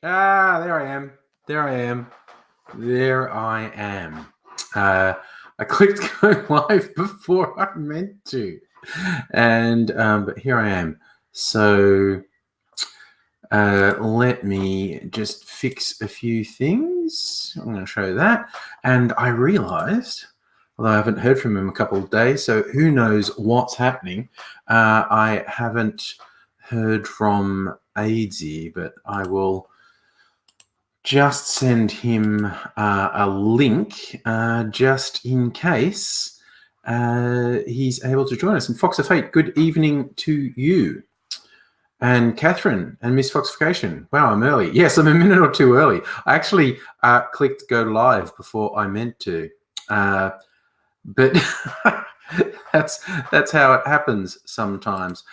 There I am. There I am. There I am. I clicked go live before I meant to, and but here I am. So let me just fix a few things. I'm going to show that, and I realised, although I haven't heard from him a couple of days, so who knows what's happening. I haven't heard from Aidsy, but I will just send him a link just in case he's able to join us. And Fox of Fate, good evening to you. And Catherine and Miss Foxification. Wow, I'm early. Yes, I'm a minute or two early. I actually clicked go live before I meant to. But that's how it happens sometimes.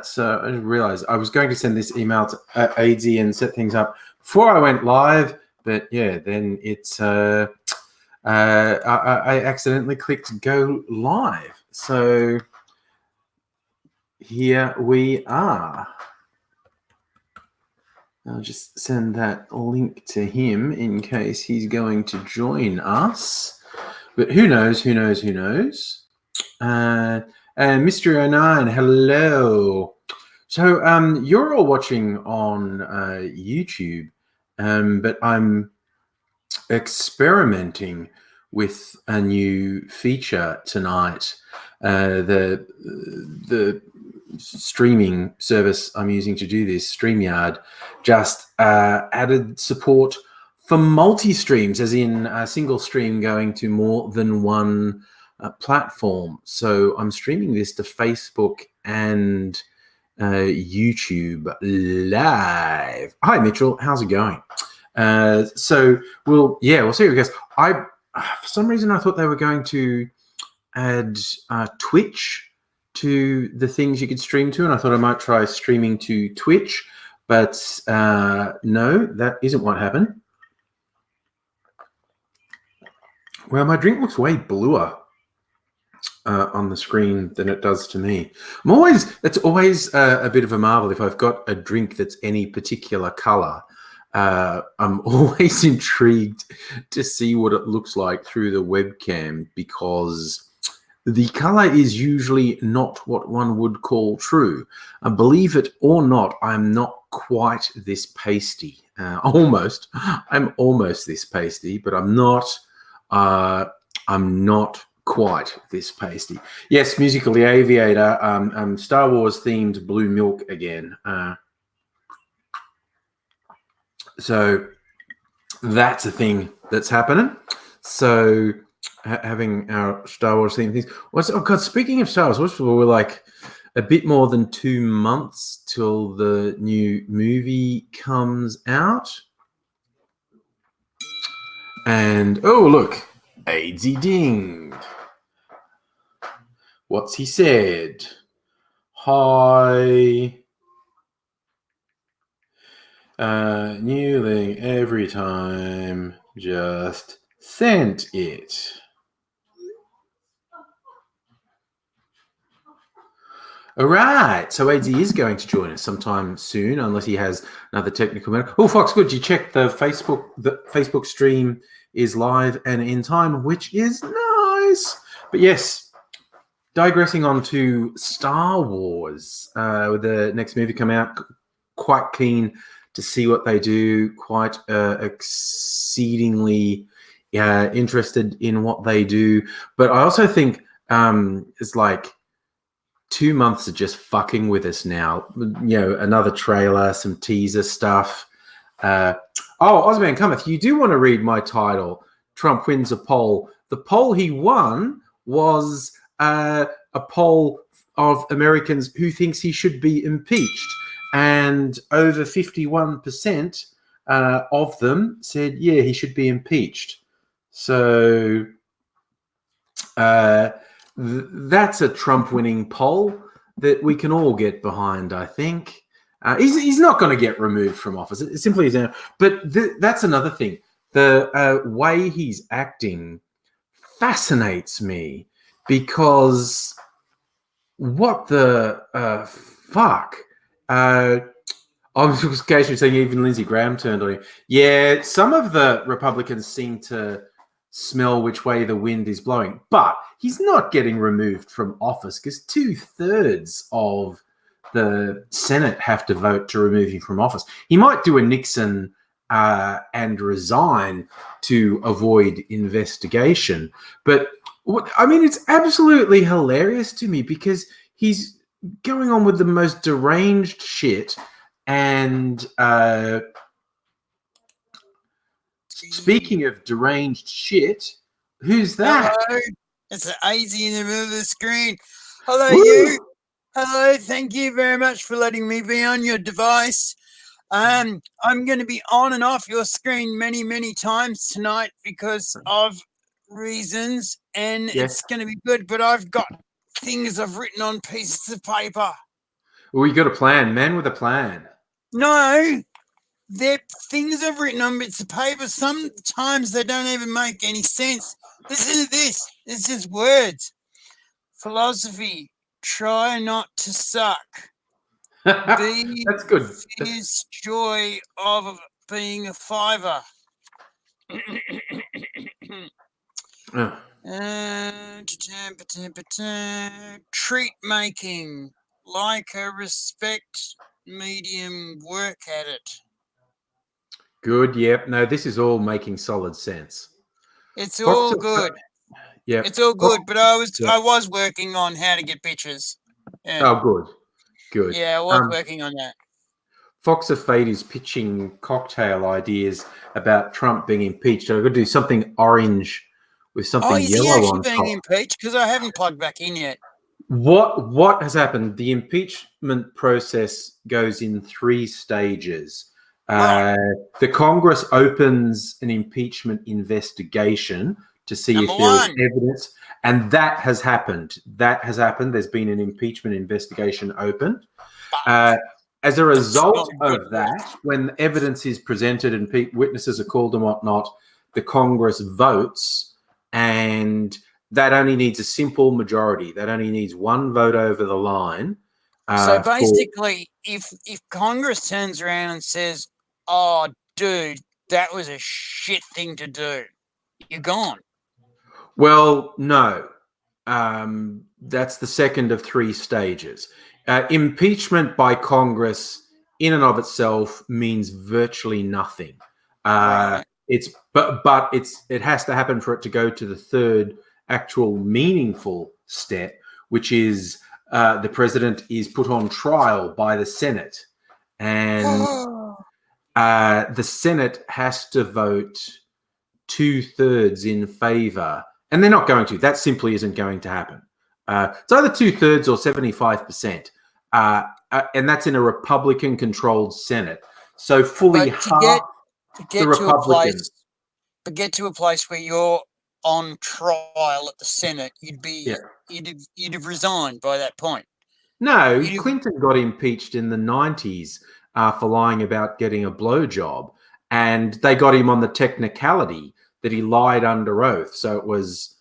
So I realized I was going to send this email to Aidsy and set things up before I went live, but yeah, then it's I accidentally clicked go live. So here we are. I'll just send that link to him in case he's going to join us. But who knows, who knows, who knows? And Mr. 09, hello. So you're all watching on YouTube, but I'm experimenting with a new feature tonight. The streaming service I'm using to do this, StreamYard, just added support for multi-streams, as in a single stream going to more than one platform. So I'm streaming this to Facebook and YouTube live. Hi, Mitchell. How's it going? So we'll see how it goes. For some reason, I thought they were going to add Twitch to the things you could stream to, and I thought I might try streaming to Twitch, but no, that isn't what happened. Well, my drink looks way bluer on the screen than it does to me. It's always a bit of a marvel if I've got a drink that's any particular color. I'm always intrigued to see what it looks like through the webcam, because the color is usually not what one would call true. Believe it or not, I'm not quite this pasty. Almost. I'm almost this pasty, but I'm not quite this pasty. Yes, Musical the Aviator, Star Wars themed blue milk again. So that's a thing that's happening. So having our Star Wars theme things. Oh God, speaking of Star Wars, we're like a bit more than 2 months till the new movie comes out. And oh, look, Aidsy dinged. What's he said? Hi. New link every time. Just sent it. All right. So Aidsy is going to join us sometime soon, unless he has another technical matter. Oh, Fox, good. You checked the Facebook stream is live and in time, which is nice. But yes, digressing on to Star Wars, with the next movie come out, quite keen to see what they do, quite exceedingly interested in what they do. But I also think it's like 2 months of just fucking with us now. You know, another trailer, some teaser stuff. Ozman Cometh, you do want to read my title, Trump wins a poll. The poll he won was a poll of Americans who thinks he should be impeached. And over 51% of them said, yeah, he should be impeached. So that's a Trump-winning poll that we can all get behind, I think. He's not going to get removed from office. It simply is. But that's another thing. The way he's acting fascinates me, because what the fuck? I was occasionally saying even Lindsey Graham turned on him. Yeah, some of the Republicans seem to smell which way the wind is blowing, but he's not getting removed from office because 2/3 of the Senate have to vote to remove him from office. He might do a Nixon and resign to avoid investigation. But I mean, it's absolutely hilarious to me because he's going on with the most deranged shit. And speaking of deranged shit, who's that? Hello, it's an AZ in the middle of the screen. Hello, Woo! you. Hello, thank you very much for letting me be on your device. I'm going to be on and off your screen many, many times tonight because of reasons, and it's going to be good. But I've got things I've written on pieces of paper. Well, you got a plan, man with a plan. No, they're things I've written on bits of paper. Sometimes they don't even make any sense. Listen to this. It's just words. Philosophy. Try not to suck. That's good. Fierce joy of being a fiver. Treat making. Like a respect medium, work at it. Good. Yep. No, this is all making solid sense. It's all good. Yeah, it's all good. But I was working on how to get pictures. Yeah. Oh, good. Yeah, I was working on that. Fox of Fate is pitching cocktail ideas about Trump being impeached. I've got to do something orange with something yellow on top. Is he actually being impeached? Because I haven't plugged back in yet. What has happened? The impeachment process goes in 3 stages. The Congress opens an impeachment investigation to see if there is evidence, and that has happened. There's been an impeachment investigation opened. As a result of that, when evidence is presented and witnesses are called and whatnot, the Congress votes, and that only needs a simple majority. That only needs 1 vote over the line. So basically, if Congress turns around and says, "Oh, dude, that was a shit thing to do," you're gone. Well, no. That's the second of 3 stages. Impeachment by Congress in and of itself means virtually nothing. Right. It has to happen for it to go to the 3rd actual meaningful step, which is the president is put on trial by the Senate, and the Senate has to vote 2/3 in favor, and they're not going to. That simply isn't going to happen. It's either 2/3 or 75%, and that's in a Republican-controlled Senate. So fully half the Republicans. To get to a place where you're on trial at the Senate, you'd have resigned by that point. No, Clinton got impeached in the 90s for lying about getting a blowjob, and they got him on the technicality that he lied under oath. So it was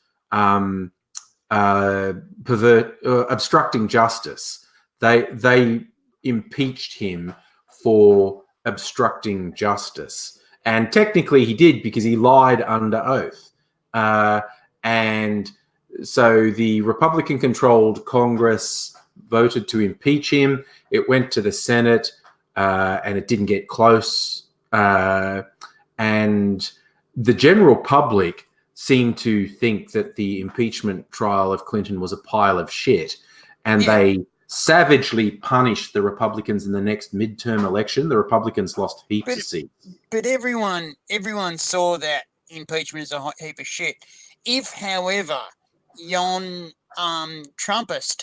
obstructing justice. They impeached him for obstructing justice, and technically he did because he lied under oath. And so the Republican-controlled Congress voted to impeach him. It went to the Senate, and it didn't get close. And the general public seemed to think that the impeachment trial of Clinton was a pile of shit, and they savagely punished the Republicans in the next midterm election. The Republicans lost heaps of seats. But everyone saw that impeachment as a heap of shit. If, however, yon Trumpist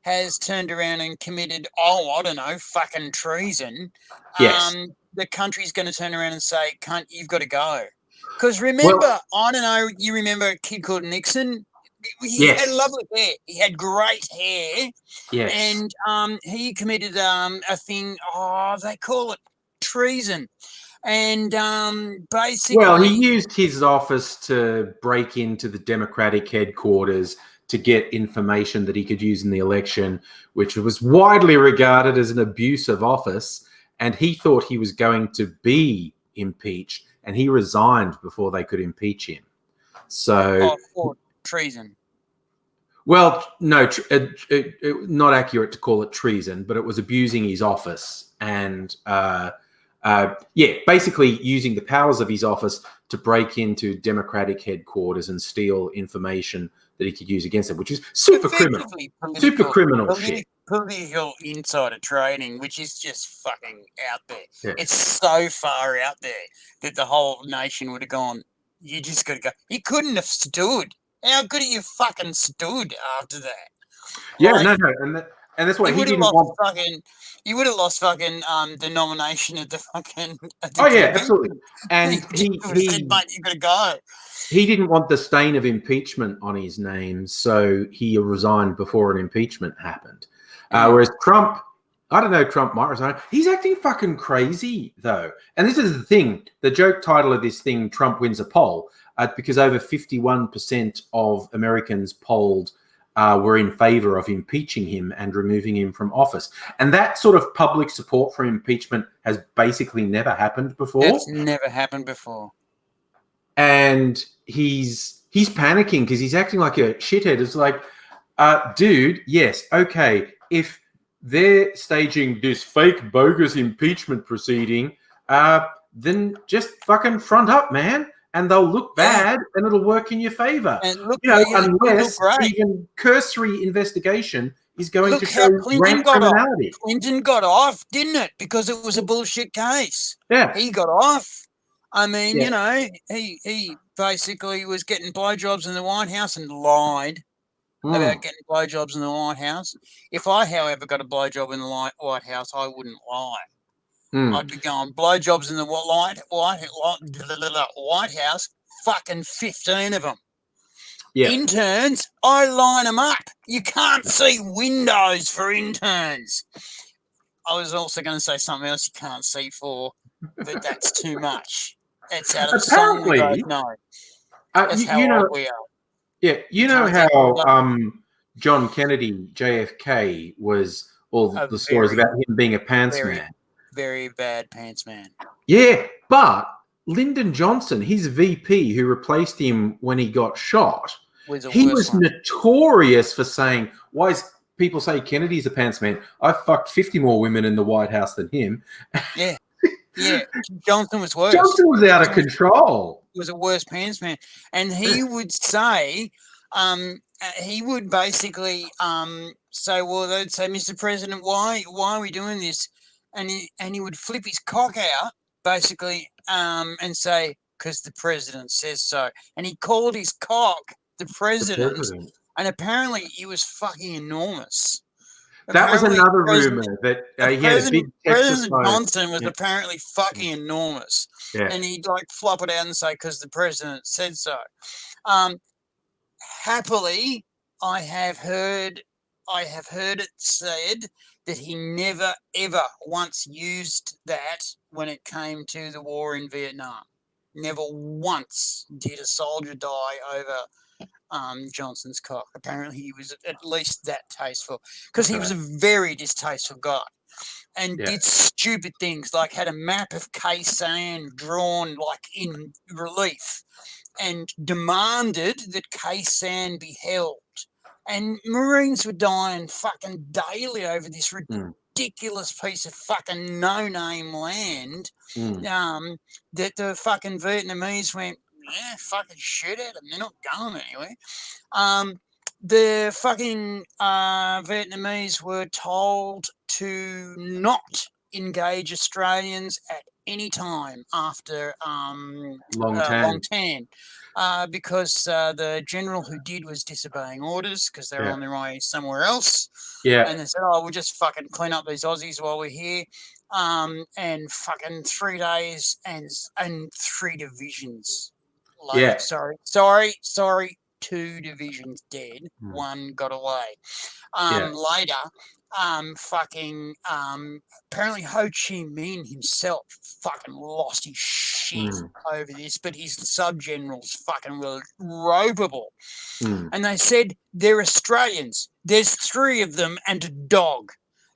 has turned around and committed, fucking treason, the country's going to turn around and say, "Cunt, you've got to go." Because remember, I don't know, you remember a kid called Nixon? He had lovely hair. He had great hair. Yes. And he committed a thing, they call it treason. And basically... Well, he used his office to break into the Democratic headquarters to get information that he could use in the election, which was widely regarded as an abuse of office. and he thought he was going to be impeached, and he resigned before they could impeach him. So, for treason. well, no, not accurate to call it treason, but it was abusing his office and, basically using the powers of his office to break into Democratic headquarters and steal information that he could use against them, which is super criminal. Super criminal shit. Political insider trading, which is just fucking out there. Yeah. It's so far out there that the whole nation would have gone, you just got to go. He couldn't have stood. How good have you fucking stood after that? Yeah, Like, no. And that's why he didn't want... You would have lost fucking the nomination at the fucking... absolutely. And he said, mate, you got to go. He didn't want the stain of impeachment on his name, so he resigned before an impeachment happened. Whereas Trump, I don't know, Trump might resign. He's acting fucking crazy, though. And this is the thing. The joke title of this thing, Trump wins a poll, because over 51% of Americans polled were in favor of impeaching him and removing him from office. And that sort of public support for impeachment has basically never happened before. It's never happened before. And he's panicking because he's acting like a shithead. It's like, dude, yes, okay, if they're staging this fake bogus impeachment proceeding, then just fucking front up, man, and they'll look bad and it'll work in your favor. And look, unless even cursory investigation is going to show rank criminality. Clinton got off, didn't it? Because it was a bullshit case. Yeah. He got off. I mean, he basically was getting blowjobs in the White House and lied about getting blowjobs in the White House. If I, however, got a blowjob in the White House, I wouldn't lie. I'd be going, blowjobs in the White House, fucking 15 of them. Yeah. Interns, I line them up. You can't see windows for interns. I was also going to say something else you can't see for, but that's too much. It's out of the song we both know. That's how old we are. Yeah, you know how John Kennedy, JFK, was all the stories about him being a pants man. Very bad pants man. Yeah, but Lyndon Johnson, his VP who replaced him when he got shot, he was notorious for saying, why is people say Kennedy's a pants man? I fucked 50 more women in the White House than him. Yeah. Yeah, Johnson was worse. Johnson was out of control. He was a worse pants man. And he would say, he would basically say, well, they'd say, Mr. President, why are we doing this? And he would flip his cock out, basically, and say, because the president says so. And he called his cock the president. And apparently he was fucking enormous. That was another rumor that he had a big President Johnson was apparently fucking enormous. Yeah. And he'd like flop it out and say, because the president said so. Happily, I have heard it said that he never, ever once used that when it came to the war in Vietnam. Never once did a soldier die over Johnson's cock. Apparently he was at least that tasteful, because he was a very distasteful guy and did stupid things, like had a map of Khe Sanh drawn like in relief and demanded that Khe Sanh be held, and Marines were dying fucking daily over this ridiculous piece of fucking no-name land that the fucking Vietnamese went, yeah, fucking shoot at them. They're not going anywhere. The fucking Vietnamese were told to not engage Australians at any time after Long Tan, because the general who did was disobeying orders because they were on their way somewhere else. Yeah, and they said, "Oh, we'll just fucking clean up these Aussies while we're here." And fucking 3 days and 3 divisions. Like, sorry. 2 divisions dead. 1 got away. Later, apparently Ho Chi Minh himself fucking lost his shit over this, but his sub-generals fucking were ropeable. And they said, they're Australians. There's 3 of them and a dog.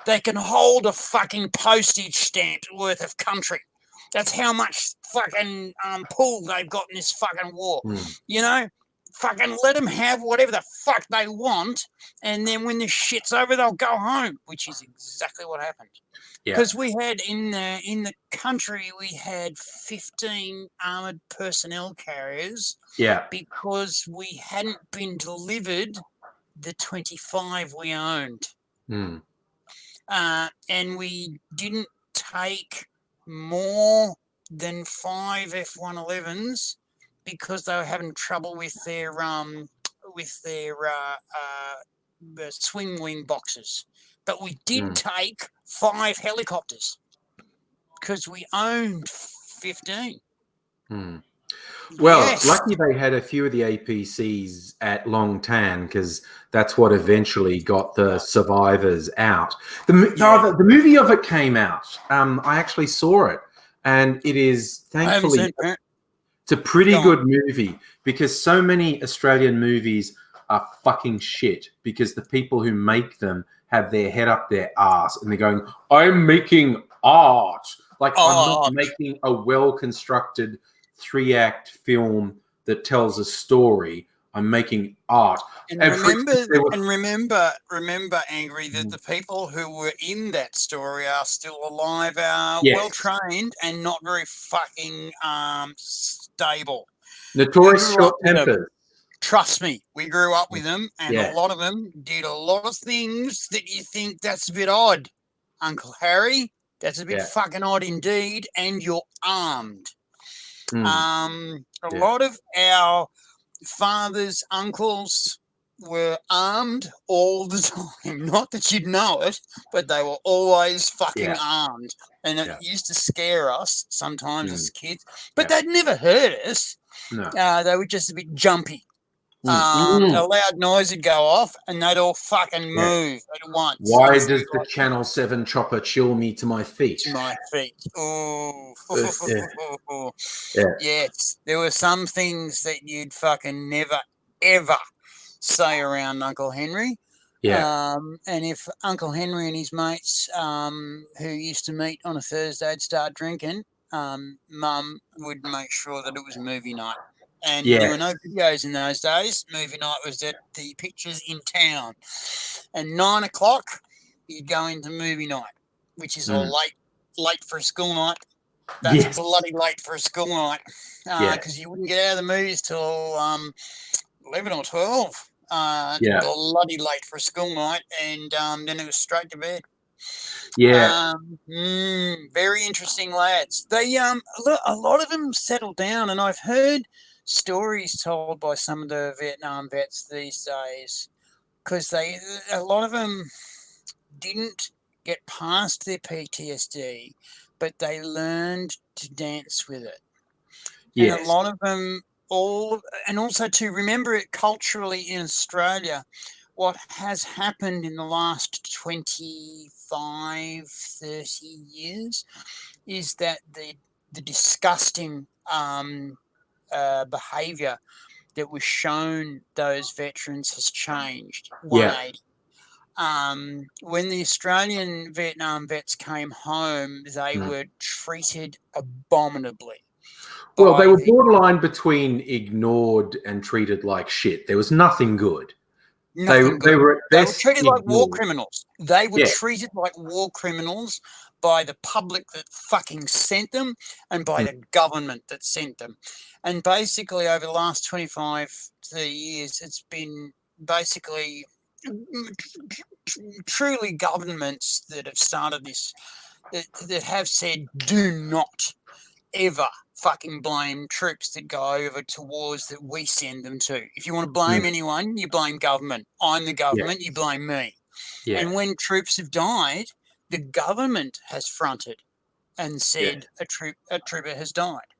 They can hold a fucking postage stamp worth of country. That's how much fucking pull they've got in this fucking war. You know, fucking let them have whatever the fuck they want, and then when the shit's over, they'll go home, which is exactly what happened. Because we had in the country, we had 15 armored personnel carriers. Yeah. Because we hadn't been delivered the 25 we owned. And we didn't take more than 5 F-111s because they were having trouble with their swing wing boxes. But we did take 5 helicopters because we owned 15. Well, Yes. lucky they had a few of the APCs at Long Tan, because that's what eventually got the survivors out. The movie of it came out. I actually saw it, and it is thankfully it's a pretty good movie, because so many Australian movies are fucking shit because the people who make them have their head up their ass and they're going, "I'm making art." Like, I'm not making a well-constructed 3-act film that tells a story. I'm making art. And remember, Angry, that the people who were in that story are still alive, are well trained, and not very fucking stable. Notorious short tempers. Trust me, we grew up with them, and a lot of them did a lot of things that you think that's a bit odd. Uncle Harry, that's a bit fucking odd indeed, and you're armed. A lot of our fathers, uncles were armed all the time. Not that you'd know it, but they were always fucking armed. And it used to scare us sometimes as kids. But they'd never hurt us. No. They were just a bit jumpy. A loud noise would go off and they'd all fucking move at once. Why does the Channel 7 chopper chill me to my feet? Oh. Yes. There were some things that you'd fucking never, ever say around Uncle Henry. And if Uncle Henry and his mates who used to meet on a Thursday would start drinking, Mum would make sure that it was movie night. And there were no videos in those days. Movie night was at the Pictures in town. And 9 o'clock, you'd go into movie night, which is all late for a school night. That's bloody late for a school night. Because you wouldn't get out of the movies till 11 or 12. Bloody late for a school night. And then it was straight to bed. Very interesting lads. They a lot of them settled down, and I've heard stories told by some of the Vietnam vets these days, because a lot of them didn't get past their PTSD, but they learned to dance with it. And a lot of them and also to remember it culturally in Australia. What has happened in the last 25, 30 years is that the disgusting behaviour that was shown those veterans has changed 180. When the Australian Vietnam vets came home, they were treated abominably. Well, they were borderline between ignored and treated like shit. There was nothing good. They were treated like war criminals. They were treated like war criminals by the public that fucking sent them and by the government that sent them. And basically over the last 25, 30 years, it's been basically truly governments that have started this, that have said, do not ever fucking blame troops that go over to wars that we send them to. If you want to blame anyone, you blame government. I'm the government, you blame me. And when troops have died, the government has fronted and said a trooper has died.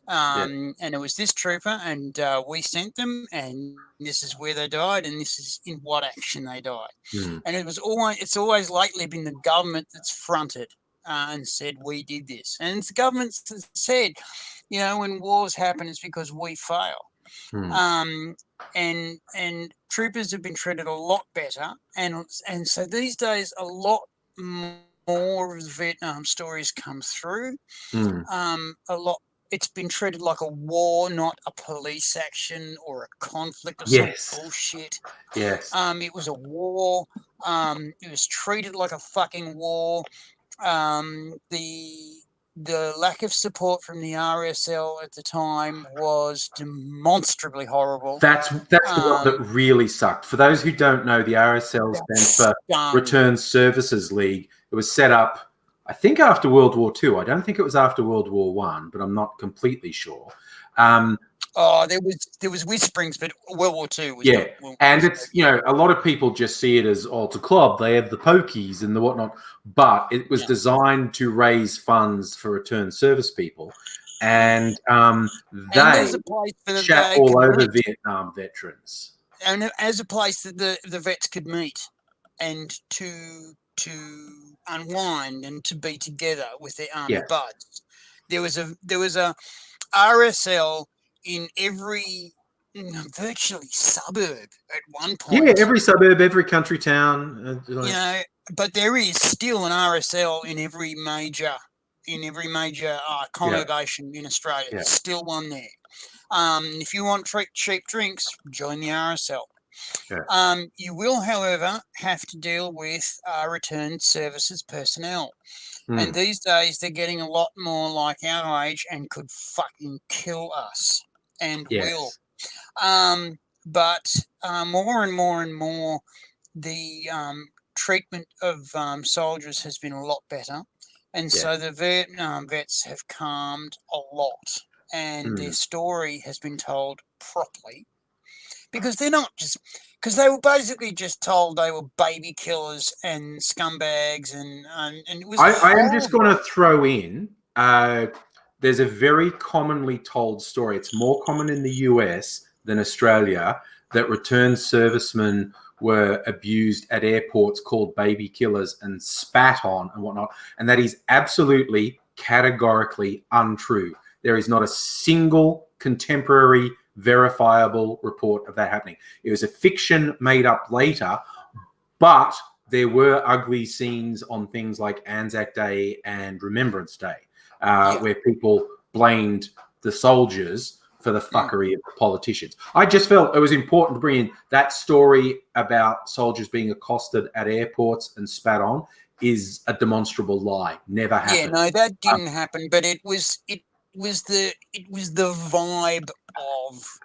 And it was this trooper, and we sent them, and this is where they died, and this is in what action they died. And it's always lately been the government that's fronted and said, we did this. And it's the government that said, when wars happen, it's because we fail. And troopers have been treated a lot better. And so these days, a lot more of the Vietnam stories come through. Mm. A lot. It's been treated like a war, not a police action or a conflict or Yes. some bullshit. Yes. It was a war. It was treated like a fucking war. The lack of support from the RSL at the time was demonstrably horrible. That's the one that really sucked. For those who don't know, the RSL stands for Return Services League. It was set up, I think, after World War II. I don't think it was after World War One, but I'm not completely sure. There was whisperings, but World War II was and it's a lot of people just see it as it's a club. They have the pokies and the whatnot, but it was designed to raise funds for return service people, and they chat all over Vietnam veterans, and as a place that the vets could meet and to unwind and to be together with their army buds. There was a RSL in every virtually suburb at one point. Yeah, every suburb, every country town. But there is still an RSL in every major congregation in Australia. Yeah. There's still one there. If you want cheap drinks, join the RSL. Yeah. You will, however, have to deal with returned services personnel. And these days, they're getting a lot more like our age and could fucking kill us, and will. But more and more and more, the treatment of soldiers has been a lot better. And so the Vietnam vets have calmed a lot, and their story has been told properly. Because they're not just... Because they were basically just told they were baby killers and scumbags, and it was... I am just going to throw in, there's a very commonly told story. It's more common in the US than Australia, that returned servicemen were abused at airports, called baby killers, and spat on and whatnot. And that is absolutely, categorically untrue. There is not a single contemporary verifiable report of that happening. It was a fiction made up later, but there were ugly scenes on things like Anzac Day and Remembrance Day, where people blamed the soldiers for the fuckery of the politicians. I just felt it was important to bring in that story about soldiers being accosted at airports and spat on is a demonstrable lie. Never happened. Yeah, no, that didn't happen, but it was the vibe of...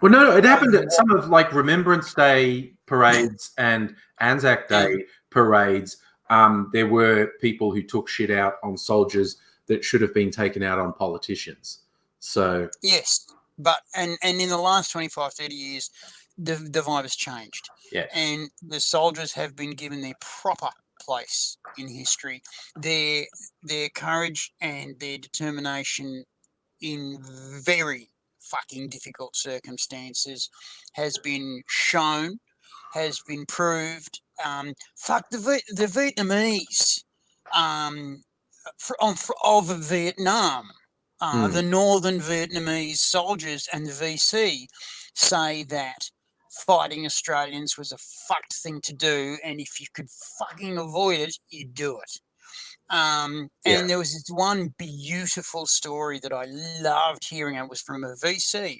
Well, no, it happened at some of like Remembrance Day parades and Anzac Day parades. There were people who took shit out on soldiers that should have been taken out on politicians. So yes, but and in the last 25, 30 years, the vibe has changed. Yeah, and the soldiers have been given their proper place in history. Their courage and their determination in very fucking difficult circumstances has been shown, has been proved. Fuck the Vietnamese of Vietnam, the northern Vietnamese soldiers and the VC say that fighting Australians was a fucked thing to do, and if you could fucking avoid it, you'd do it. And there was this one beautiful story that I loved hearing. It was from a VC.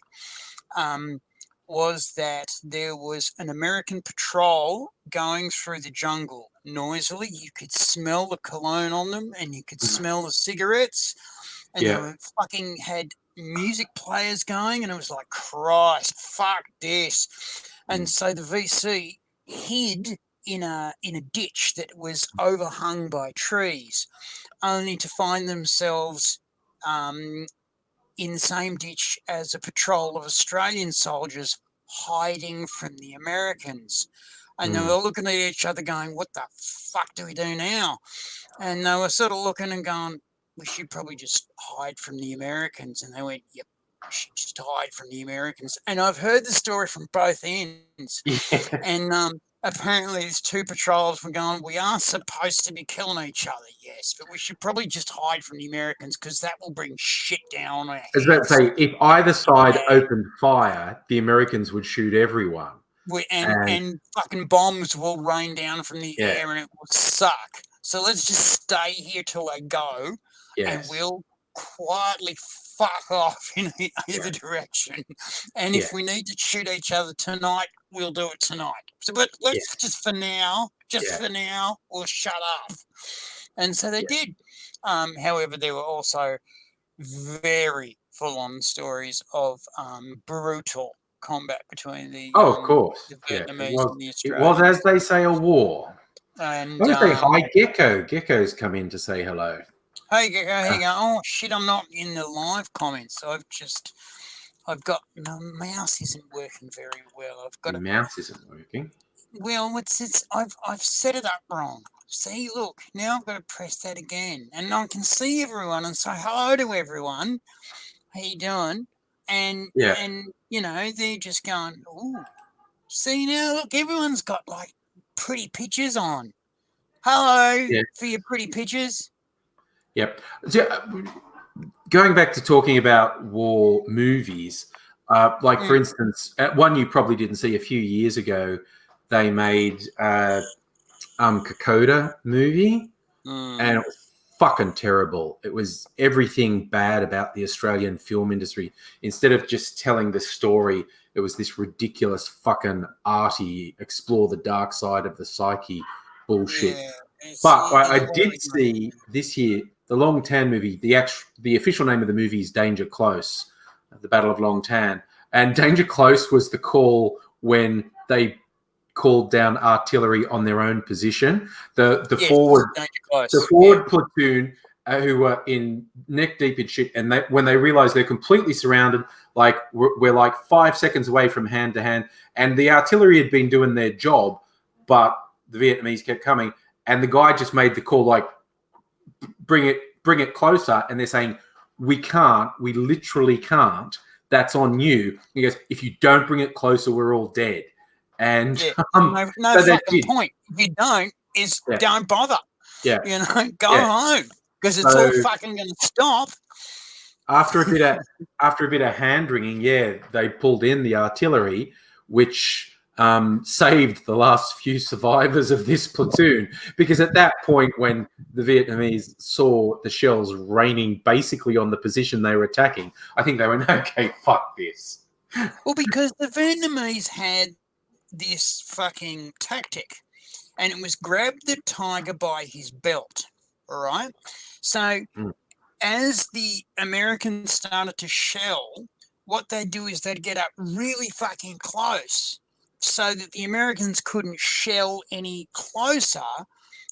Was that there was an American patrol going through the jungle noisily. You could smell the cologne on them, and you could smell the cigarettes, and they were fucking had music players going, and it was like, Christ, fuck this. And so the VC hid in a ditch that was overhung by trees, only to find themselves in the same ditch as a patrol of Australian soldiers hiding from the Americans. And they were looking at each other going, what the fuck do we do now? And they were sort of looking and going, we should probably just hide from the Americans. And they went, yep, we should just hide from the Americans. And I've heard the story from both ends. And apparently these two patrols were going, we are supposed to be killing each other, yes, but we should probably just hide from the Americans because that will bring shit down on our heads. I was about to say, if either side opened fire, the Americans would shoot everyone. And fucking bombs will rain down from the air and it will suck. So let's just stay here till they go, and Yes. we'll quietly fuck off in either direction. And if we need to shoot each other tonight, we'll do it tonight. So, but let's just for now, we'll shut up. And so they did. However, there were also very full-on stories of brutal combat between the of course. the Yeah. Vietnamese and the It Australians. was, as they say, a war. And I want to say hi, Gecko. Gecko's come in to say hello. hey, go. Oh shit! I'm not in the live comments. I've got the mouse isn't working very well. I've got The mouse isn't working. Well, I've set it up wrong. See, look, now I've got to press that again, and I can see everyone and say hello to everyone. How you doing? And you know, they're just going, ooh. See now, look, everyone's got like pretty pictures on. Hello for your pretty pictures. Yep. So, going back to talking about war movies, like for instance, one you probably didn't see a few years ago, they made Kokoda movie, and it was fucking terrible. It was everything bad about the Australian film industry. Instead of just telling the story, it was this ridiculous fucking arty, explore the dark side of the psyche bullshit. But I did see this year the Long Tan movie. The official name of the movie is Danger Close, the Battle of Long Tan, and Danger Close was the call when they called down artillery on their own position. The forward platoon who were in neck deep in shit, and when they realized they're completely surrounded, like we're like 5 seconds away from hand to hand, and the artillery had been doing their job, but the Vietnamese kept coming, and the guy just made the call like, bring it closer, and they're saying, we literally can't. That's on you. He goes, if you don't bring it closer, we're all dead. And no fucking point. If you don't, don't bother. Yeah, you know, go home because it's all fucking going to stop. After a bit of hand wringing, they pulled in the artillery, which saved the last few survivors of this platoon. Because at that point, when the Vietnamese saw the shells raining basically on the position they were attacking, I think they went, okay, fuck this. Well, because the Vietnamese had this fucking tactic, and it was grab the tiger by his belt. All right. So as the Americans started to shell, what they'd do is they'd get up really fucking close so that the Americans couldn't shell any closer,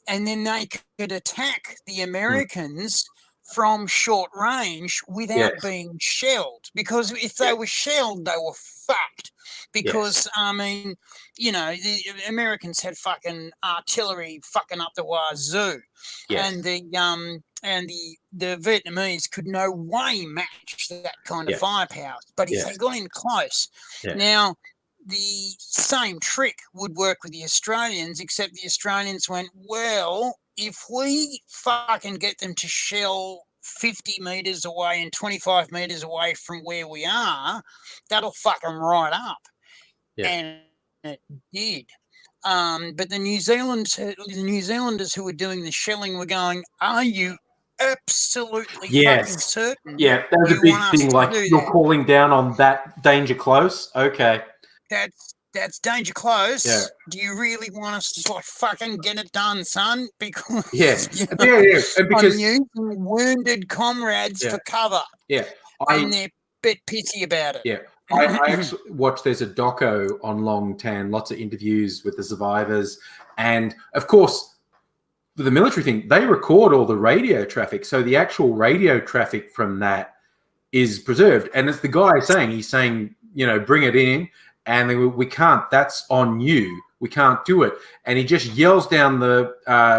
and then they could attack the Americans from short range without being shelled. Because if they were shelled, they were fucked. Because I mean, you know, the Americans had fucking artillery fucking up the wazoo, and the Vietnamese could no way match that kind of firepower. But if they got in close, now the same trick would work with the Australians, except the Australians went, well, if we fucking get them to shell 50 meters away and 25 meters away from where we are, that'll fuck them right up. And it did. But the New Zealanders who were doing the shelling were going, are you absolutely fucking certain? Yeah, that was a big thing. Like, you're calling down on that danger close? Okay. That's danger close. Yeah. Do you really want us to like fucking get it done, son? Because and because I'm using wounded comrades for cover. And they're a bit pissy about it. Yeah. I actually watched, there's a doco on Long Tan, lots of interviews with the survivors. And of course, for the military thing, they record all the radio traffic. So the actual radio traffic from that is preserved. And it's the guy saying, he's saying, you know, bring it in. And they go, we can't, that's on you. We can't do it. And he just yells down the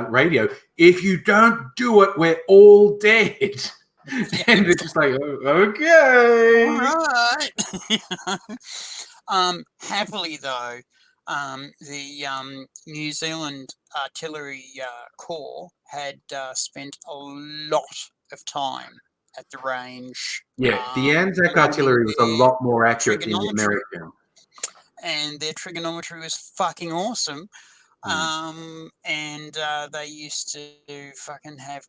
radio, if you don't do it, we're all dead. And it's just like, okay. All right. Happily, though, the New Zealand Artillery Corps had spent a lot of time at the range. Yeah, the Anzac artillery was a lot more accurate than the American. And their trigonometry was fucking awesome. And they used to fucking have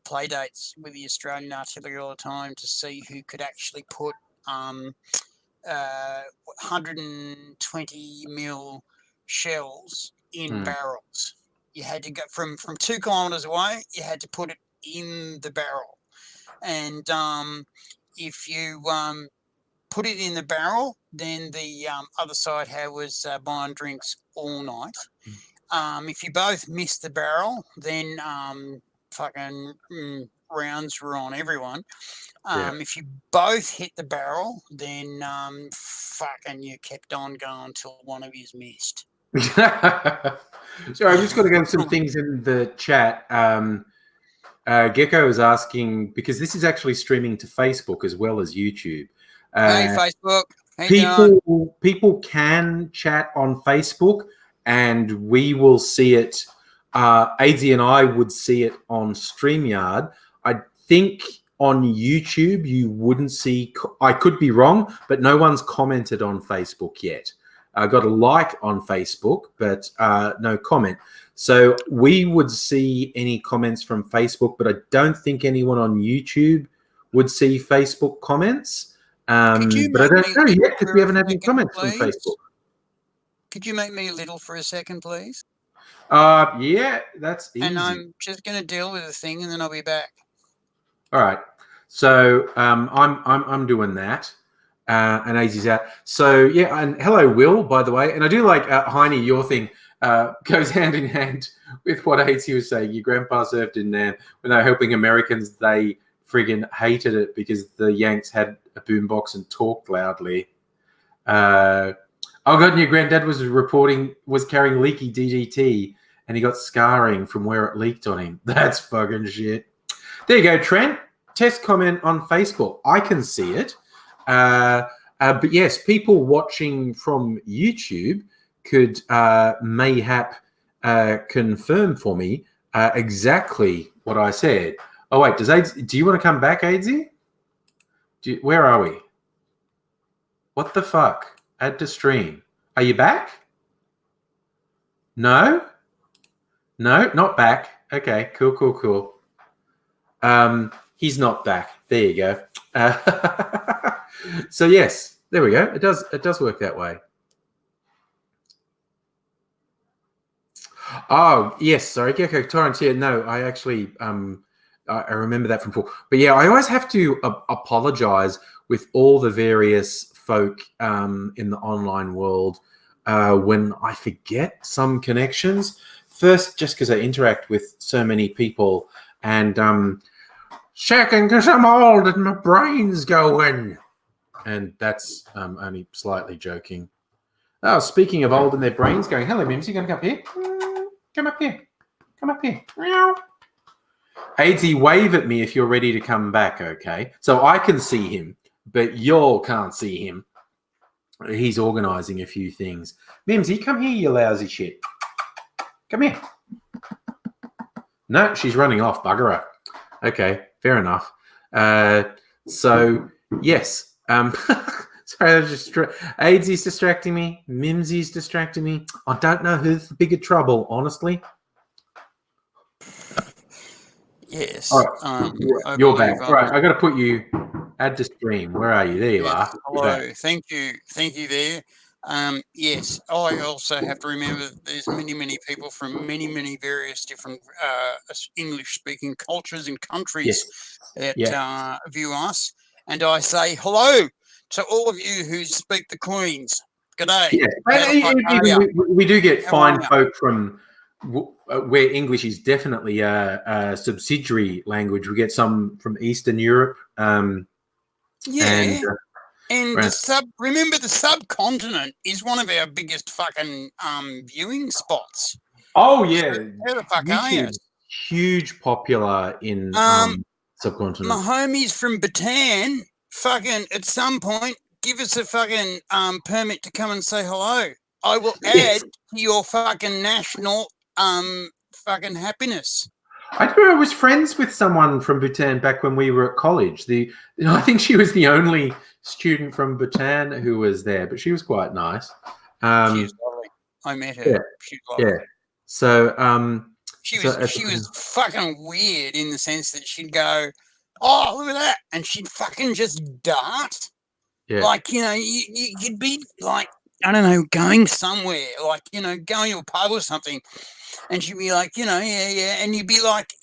play dates with the Australian artillery all the time to see who could actually put 120 mil shells in barrels. You had to go from 2 kilometers away. You had to put it in the barrel, and if you put it in the barrel, then the other side was buying drinks all night. If you both missed the barrel, then fucking rounds were on everyone. If you both hit the barrel, then fucking you kept on going till one of you's missed. Sorry, I've just got to go some things in the chat. Gecko is asking, because this is actually streaming to Facebook as well as YouTube. Hey, Facebook. Hey, people can chat on Facebook, and we will see it. AZ and I would see it on StreamYard. I think on YouTube you wouldn't see. I could be wrong, but no one's commented on Facebook yet. I got a like on Facebook, but no comment. So we would see any comments from Facebook, but I don't think anyone on YouTube would see Facebook comments. But I don't know yet because we haven't had any comments from Facebook. Could you make me little for a second, please? Yeah, that's easy. And I'm just going to deal with the thing, and then I'll be back. All right. So I'm doing that. And AZ's out. So yeah, and hello, Will, by the way. And I do like Heine, your thing goes hand in hand with what AZ was saying. Your grandpa served in there when they were helping Americans. They friggin' hated it because the Yanks had a boombox and talked loudly. Oh God, and your granddad was carrying leaky DDT and he got scarring from where it leaked on him. That's fucking shit. There you go, Trent. Test comment on Facebook. I can see it. But yes, people watching from YouTube could mayhap confirm for me exactly what I said. Oh wait, do you want to come back, AZ? Where are we? What the fuck? Add to stream. Are you back? No, not back. Okay, cool. He's not back. There you go. So yes, there we go. It does work that way. Oh yes, sorry, Gecko Torrents. Yeah, no, I actually I remember that from Paul. But yeah, I always have to apologize with all the various folk in the online world when I forget some connections. First, just because I interact with so many people, and second, because I'm old and my brain's going. And that's only slightly joking. Oh, speaking of old and their brains going, hello, Mims, you going to come up here? Come up here. Come up here. Meow. AZ, wave at me if you're ready to come back, okay? So I can see him, but y'all can't see him. He's organising a few things. Mimsy, come here, you lousy shit. Come here. No, she's running off, bugger her. Okay, fair enough. So, yes. Sorry, I was just AZ's distracting me. Mimsy's distracting me. I don't know who's the bigger trouble, honestly. Yes. All right. You're back. All right, I got to put you. Add to stream. Where are you? There you are. Hello. Thank you there. Yes, I also have to remember that there's many people from many various different English-speaking cultures and countries that view us, and I say hello to all of you who speak the Queens. G'day. Yeah, we do get fine folk from where English is definitely a subsidiary language. We get some from Eastern Europe. Remember the subcontinent is one of our biggest fucking viewing spots. Oh yeah, so where the fuck are you? Huge popular in subcontinent. My homies from Bataan, fucking at some point, give us a fucking permit to come and say hello. I will add to your fucking national fucking happiness. I don't know. I was friends with someone from Bhutan back when we were at college. I think she was the only student from Bhutan who was there, but she was quite nice. She was lovely. I met her. Yeah. She was like, Yeah. So she so was she was fucking weird in the sense that she'd go, "Oh, look at that," and she'd fucking just dart. yeah. Like, you'd be like, I don't know, going somewhere, like, going to a pub or something, and she'd be like, yeah, yeah, and you'd be like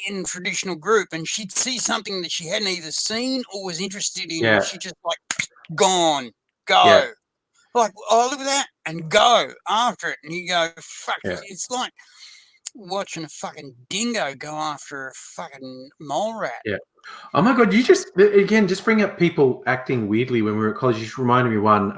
in traditional group, and she'd see something that she hadn't either seen or was interested in, and Yeah. she'd just like, gone, Yeah. go. Like, oh, look at that, and go after it. And you go, fuck, Yeah. it's like watching a fucking dingo go after a fucking mole rat. Yeah. Oh my God! You just bring up people acting weirdly when we were at college. You just reminded me one.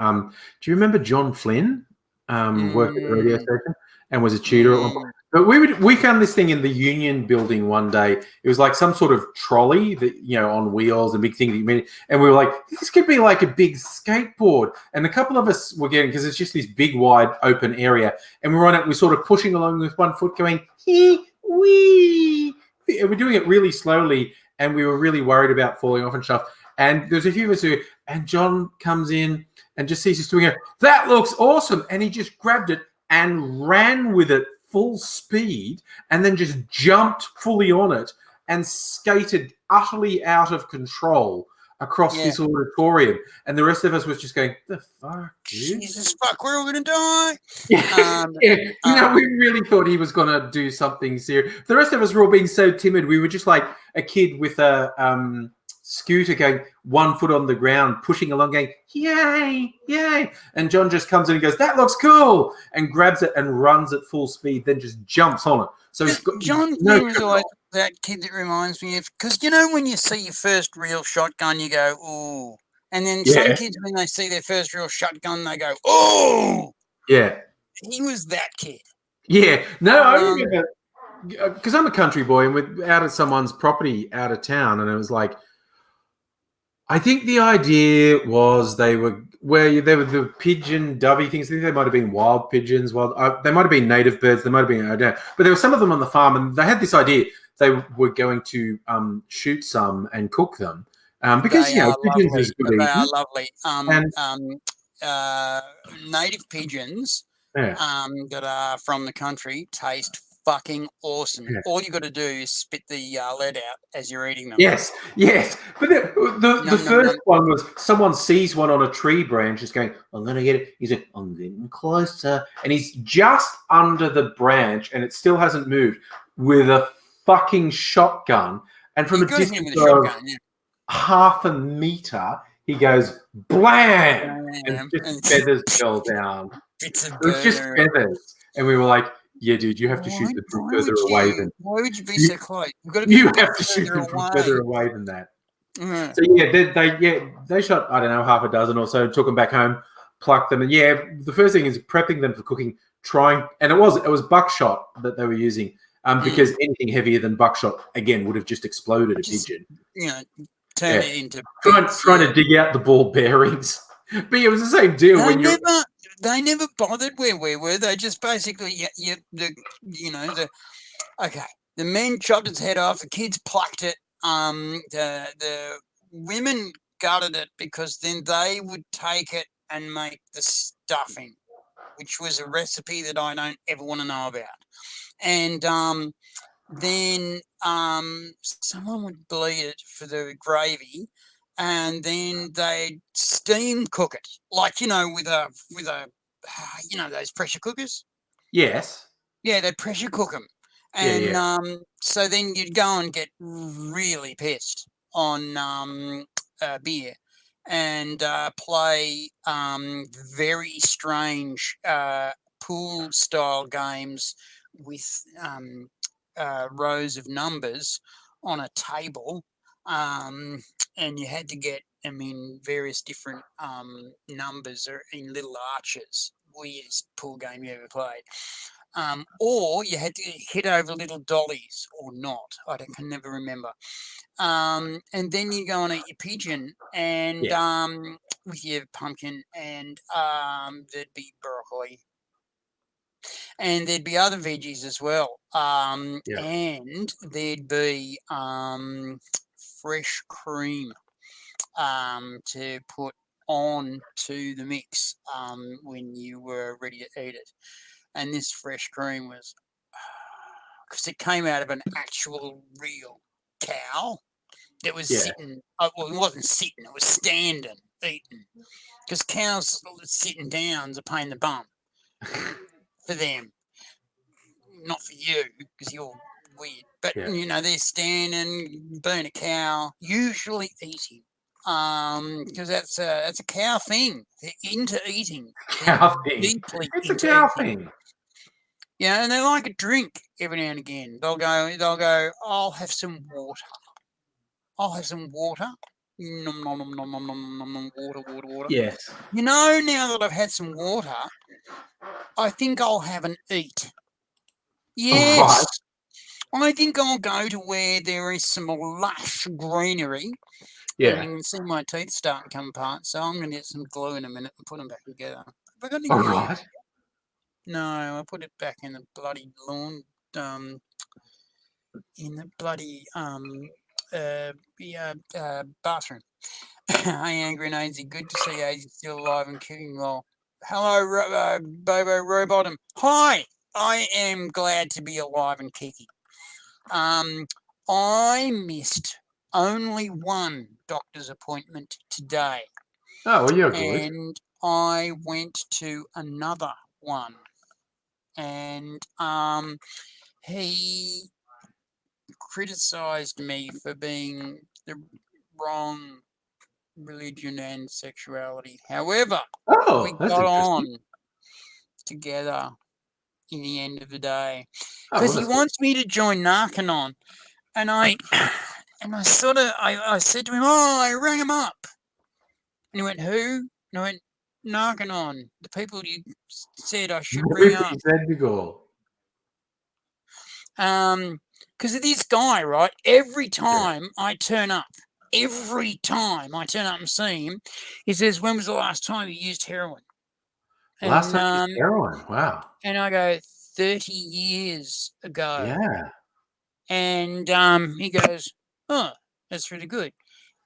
Do you remember John Flynn? Worked at the radio Mm, station and was a tutor at one point. mm. But we found this thing in the Union building one day. It was like some sort of trolley that on wheels, a big thing that you made, and we were like, this could be like a big skateboard. And a couple of us were getting, because it's just this big wide open area, and we're on it. We're sort of pushing along with one foot, going hee wee, and we're doing it really slowly. And we were really worried about falling off and stuff. And there's a few of us and John comes in and just sees us doing it. That looks awesome. And he just grabbed it and ran with it full speed and then just jumped fully on it and skated utterly out of control across this auditorium. And the rest of us was just going, the fuck, dude? Jesus fuck, we're all gonna die. Yeah, we really thought he was gonna do something serious. The rest of us were all being so timid. We were just like a kid with a scooter going 1 foot on the ground, pushing along, going, yay, yay. And John just comes in and goes, that looks cool, and grabs it and runs at full speed, then just jumps on it. So he's got John Flynn was always that kid that reminds me of, because when you see your first real shotgun, you go, ooh. And then some kids, when they see their first real shotgun, they go, ooh. Yeah. He was that kid. Yeah. No, I remember, because I'm a country boy and we're out at someone's property out of town, and it was like, I think the idea was they were the pigeon dovey things. I think they might have been wild pigeons. They might have been native birds. They might have been, I don't know. But there were some of them on the farm, and they had this idea they were going to shoot some and cook them because pigeons is good They eating. are lovely. Native pigeons that are from the country taste fucking awesome. Yeah. All you got to do is spit the lead out as you're eating them. Yes. But the first one was someone sees one on a tree branch, just going, I'm going to get it. He's like, I'm getting closer. And he's just under the branch, and it still hasn't moved, with a fucking shotgun. And from a distance of half a meter, he goes, blam! And just feathers fell down. It was just feathers. And we were like, yeah, dude, you have to shoot them from further away than. Why would you be so close? You have to shoot them from further away than that. Mm. So yeah, they shot, I don't know, half a dozen or so, took them back home, plucked them, and the first thing is prepping them for cooking. And it was buckshot that they were using, because anything heavier than buckshot again would have just exploded a pigeon. Turn it into trying to dig out the ball bearings. But it was the same deal They never bothered where we were. They just basically, the men chopped its head off. The kids plucked it. The women gutted it because then they would take it and make the stuffing, which was a recipe that I don't ever want to know about. And then someone would bleed it for the gravy. And then they steam cook it, like with a those pressure cookers. Yes. Yeah, they pressure cook them, and so then you'd go and get really pissed on beer, and play very strange pool style games with rows of numbers on a table. And you had to get them in various different numbers or in little arches. Weirdest pool game you ever played. Or you had to hit over little dollies or not. I can never remember. And then you go and eat your pigeon and with your pumpkin, and there'd be broccoli. And there'd be other veggies as well. And there'd be fresh cream to put on to the mix when you were ready to eat it. and this fresh cream was, because it came out of an actual real cow that was Yeah. sitting. Oh, well, it wasn't sitting; it was standing, eating. Because cows sitting down is a pain in the bum for them, not for you, because you're weird. But Yeah. they're standing, being a cow, usually eating. Because that's a cow thing. They're into eating. They're Cow thing. deeply It's a into cow eating. thing. Yeah, and they like a drink every now and again. They'll go, I'll have some water. I'll have some water. Nom nom nom nom nom nom nom nom, water. Yes. Now that I've had some water, I think I'll have an eat. Yes. Right. I think I'll go to where there is some lush greenery. Yeah. And you can see my teeth starting to come apart, so I'm going to get some glue in a minute and put them back together. Have I got any All glue? right. No, I put it back in the bloody lawn, in the bloody bathroom. Hey, Angry and AZ, good to see AZ still alive and kicking well. Hello, Bobo Robottom. Hi, I am glad to be alive and kicking. I missed only one doctor's appointment today. Oh, well, you're good. And I went to another one. And he criticized me for being the wrong religion and sexuality. However, we Oh, that's got interesting. on together in the end of the day. Oh, well, Because he that's good. wants me to join Narcanon. And I said to him, I rang him up. And he went, who? And I went, Narcanon, the people you said I should bring up. Because of this guy, right? Every time I turn up and see him, he says, when was the last time you used heroin? Last time you used heroin. Wow. And I go, 30 years ago. Yeah. And he goes, oh, that's really good.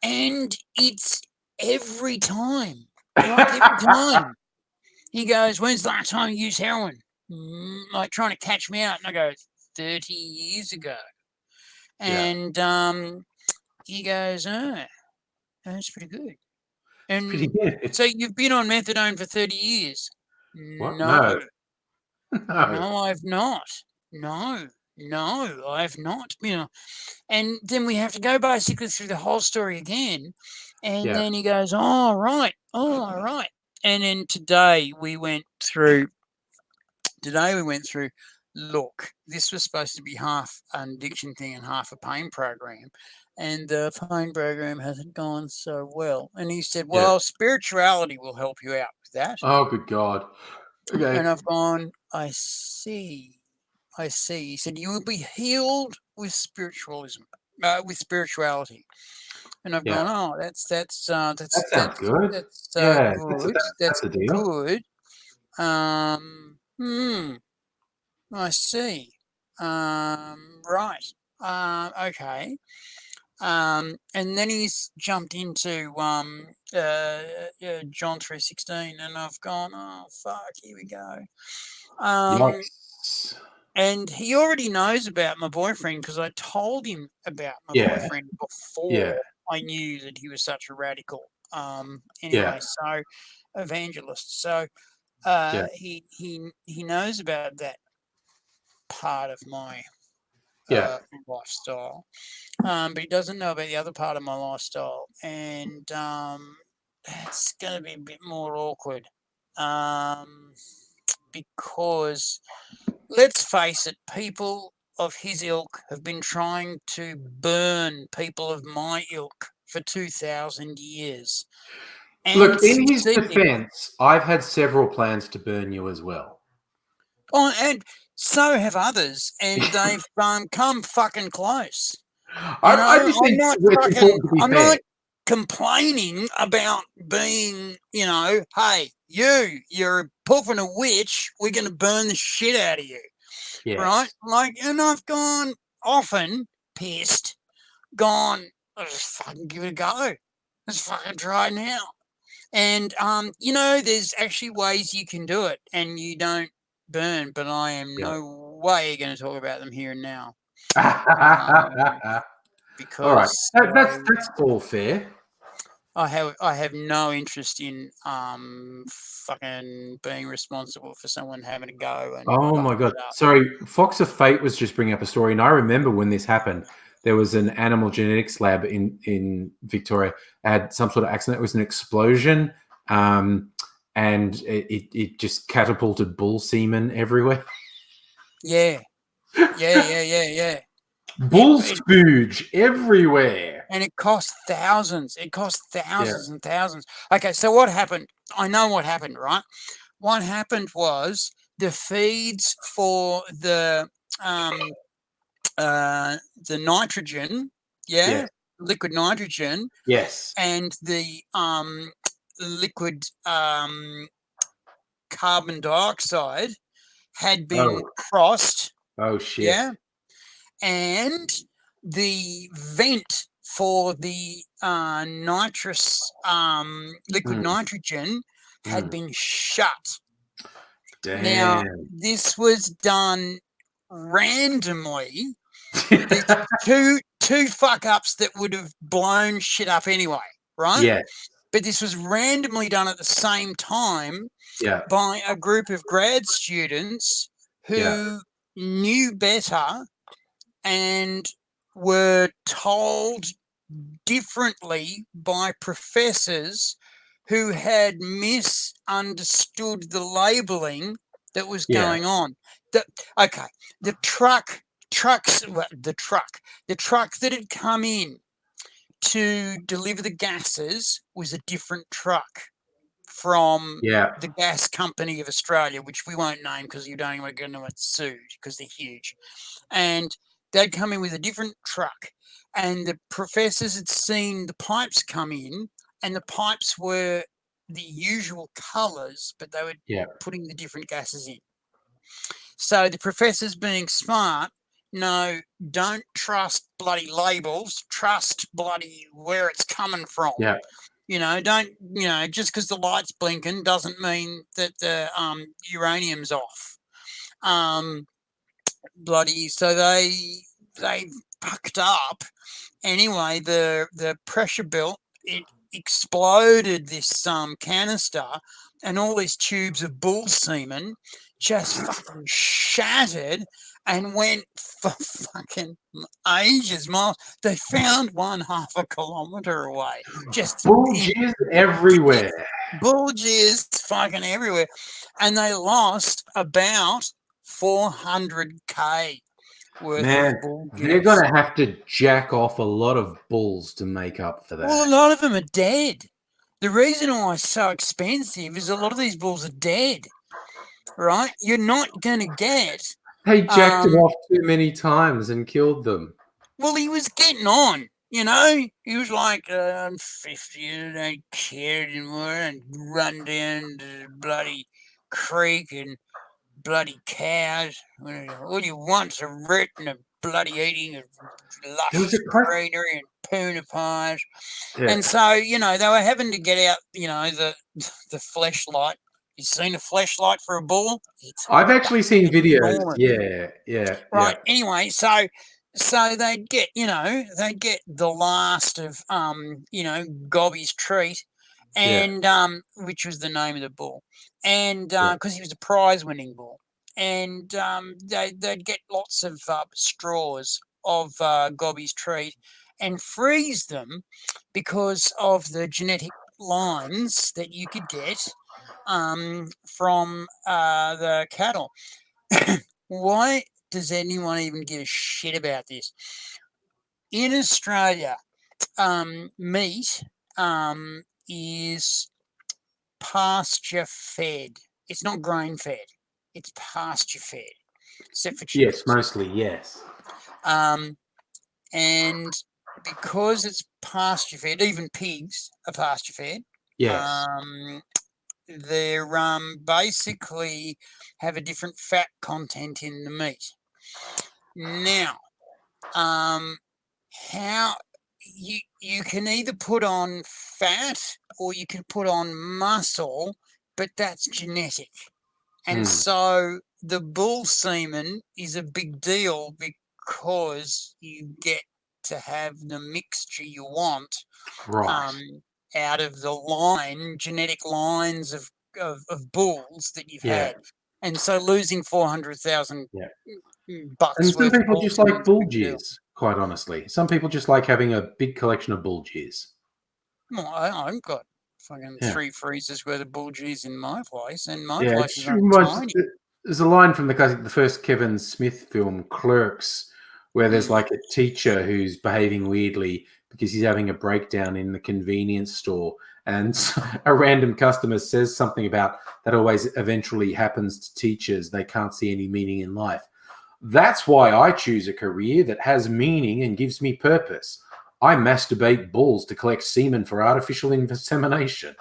And it's every time. Like every time. He goes, when's the last time you used heroin? Like trying to catch me out. And I go, 30 years ago. And he goes, oh, that's pretty good. And Pretty good. so you've been on methadone for 30 years? What? No. No. No, I've not. No, I've not been on. And then we have to go basically through the whole story again. And then he goes, all right. And then today we went through, look, this was supposed to be half an addiction thing and half a pain program. And the pain program hasn't gone so well. And he said, well, spirituality will help you out with that. Oh, good God. Okay. And I've gone, I see. He said, you will be healed with spiritualism, with spirituality. And I've gone, oh, that sounds good. That's good. That's a deal. good. I see. Right. Okay. And then he's jumped into John 3:16, and I've gone, oh fuck, here we go. Yes. And he already knows about my boyfriend because I told him about my boyfriend before I knew that he was such a radical. Anyway, so evangelist. So he knows about that part of my lifestyle, but he doesn't know about the other part of my lifestyle, and it's going to be a bit more awkward because let's face it, people of his ilk have been trying to burn people of my ilk for 2,000 years. And look, in his defense, I've had several plans to burn you as well. Oh, and so have others, and they've come fucking close. I'm not complaining about being, hey, you're puffing a witch, we're going to burn the shit out of you. Yes. Right? Like, and I've gone often pissed, gone, I'll just fucking give it a go. Let's fucking try now. And, there's actually ways you can do it and you don't burn, but I am Yeah. no way going to talk about them here and now. All right. Because That's all fair. I have no interest in fucking being responsible for someone having to go and Oh my fuck God. it up. Sorry, Fox of Fate was just bringing up a story, and I remember when this happened. There was an animal genetics lab in Victoria. Had some sort of accident. It was an explosion, and it just catapulted bull semen everywhere. Yeah. Yeah. Bull It, spooge everywhere. and it cost thousands. It cost Yeah. thousands and thousands. Okay, so what happened? I know what happened, right? What happened was the feeds for the nitrogen, Yeah. liquid nitrogen, Yes. and the liquid carbon dioxide had been Oh. crossed, Oh shit. yeah, and the vent for the nitrous liquid nitrogen had been shut. Now, Damn. this was done randomly. There's two fuck ups that would have blown shit up anyway, right? Yeah. But this was randomly done at the same time Yeah. by a group of grad students who Yeah. knew better and were told differently by professors who had misunderstood the labeling that was Yeah. going on. The truck that had come in to deliver the gases was a different truck from Yeah. the gas company of Australia, which we won't name because you don't even want to get into it sued because they're huge. And they'd come in with a different truck, and the professors had seen the pipes come in, and the pipes were the usual colours, but they were Yeah. putting the different gases in. So the professors, being smart, no, don't trust bloody labels, trust bloody where it's coming from. Yeah. Don't, just because the light's blinking doesn't mean that the uranium's off. So they fucked up. Anyway, the pressure belt, it exploded this canister, and all these tubes of bull semen just fucking shattered and went for fucking ages, miles. They found one half a kilometre away. Just Bull jizz everywhere. bull jizz fucking everywhere. And they lost about 400K worth Man, of bull they're jizz. gonna have to jack off a lot of bulls to make up for that. Well, a lot of them are dead. The reason why it's so expensive is a lot of these bulls are dead, right? You're not going to get. They jacked them off too many times and killed them. Well, he was getting on, He was like, I'm 50 and I don't care anymore, and run down to the bloody creek and bloody cows. All you want's a root and a bloody eating of lush greenery and puna pies. Yeah. And so, they were having to get out, the fleshlight. You seen a fleshlight for a bull? I've actually seen videos. Yeah. Right. Yeah. Anyway, so they'd get, the last of, Gobby's treat, and which was the name of the bull, and because he was a prize-winning bull, and they'd get lots of straws of Gobby's treat and freeze them because of the genetic lines that you could get from the cattle. Why does anyone even give a shit about this? In Australia, meat is pasture fed. It's not grain fed. It's pasture fed, except for chickens. Yes, mostly yes. And because it's pasture fed, even pigs are pasture fed. Yes. They're basically have a different fat content in the meat. Now, how you can either put on fat or you can put on muscle, but that's genetic. And so the bull semen is a big deal because you get to have the mixture you want Right. out of the genetic lines of bulls that you've Yeah. had. And so losing 400,000 Yeah. And bucks some worth of people bull just like semen is a bull big deal. jizz, quite honestly. Some people just like having a big collection of bull jizz. Well, I've got fucking Yeah. 3 freezers worth of bull G's in my place, and my Yeah. place It's is only reminds, tiny. there's a line from the first Kevin Smith film, Clerks, where there's Mm. like a teacher who's behaving weirdly because he's having a breakdown in the convenience store. And a random customer says something about that always eventually happens to teachers. They can't see any meaning in life. That's why I choose a career that has meaning and gives me purpose. I masturbate bulls to collect semen for artificial insemination.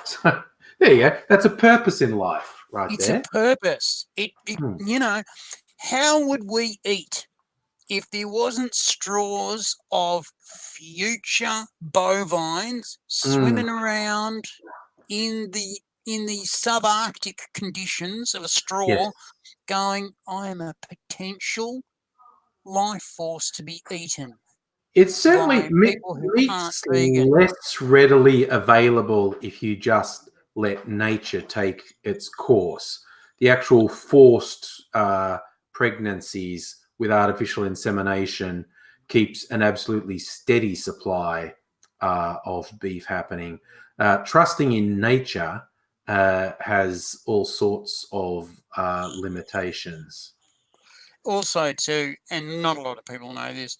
So there you go. That's a purpose in life, right It's a there. purpose. Hmm. How would we eat if there wasn't straws of future bovines Mm. swimming around in the subarctic conditions of a Yes. straw going, I am a potential life force to be eaten It's certainly by people who aren't meat's vegan. less readily available if you just let nature take its course. The actual forced pregnancies with artificial insemination keeps an absolutely steady supply of beef happening. Trusting in nature has all sorts of limitations. Also, too, and not a lot of people know this,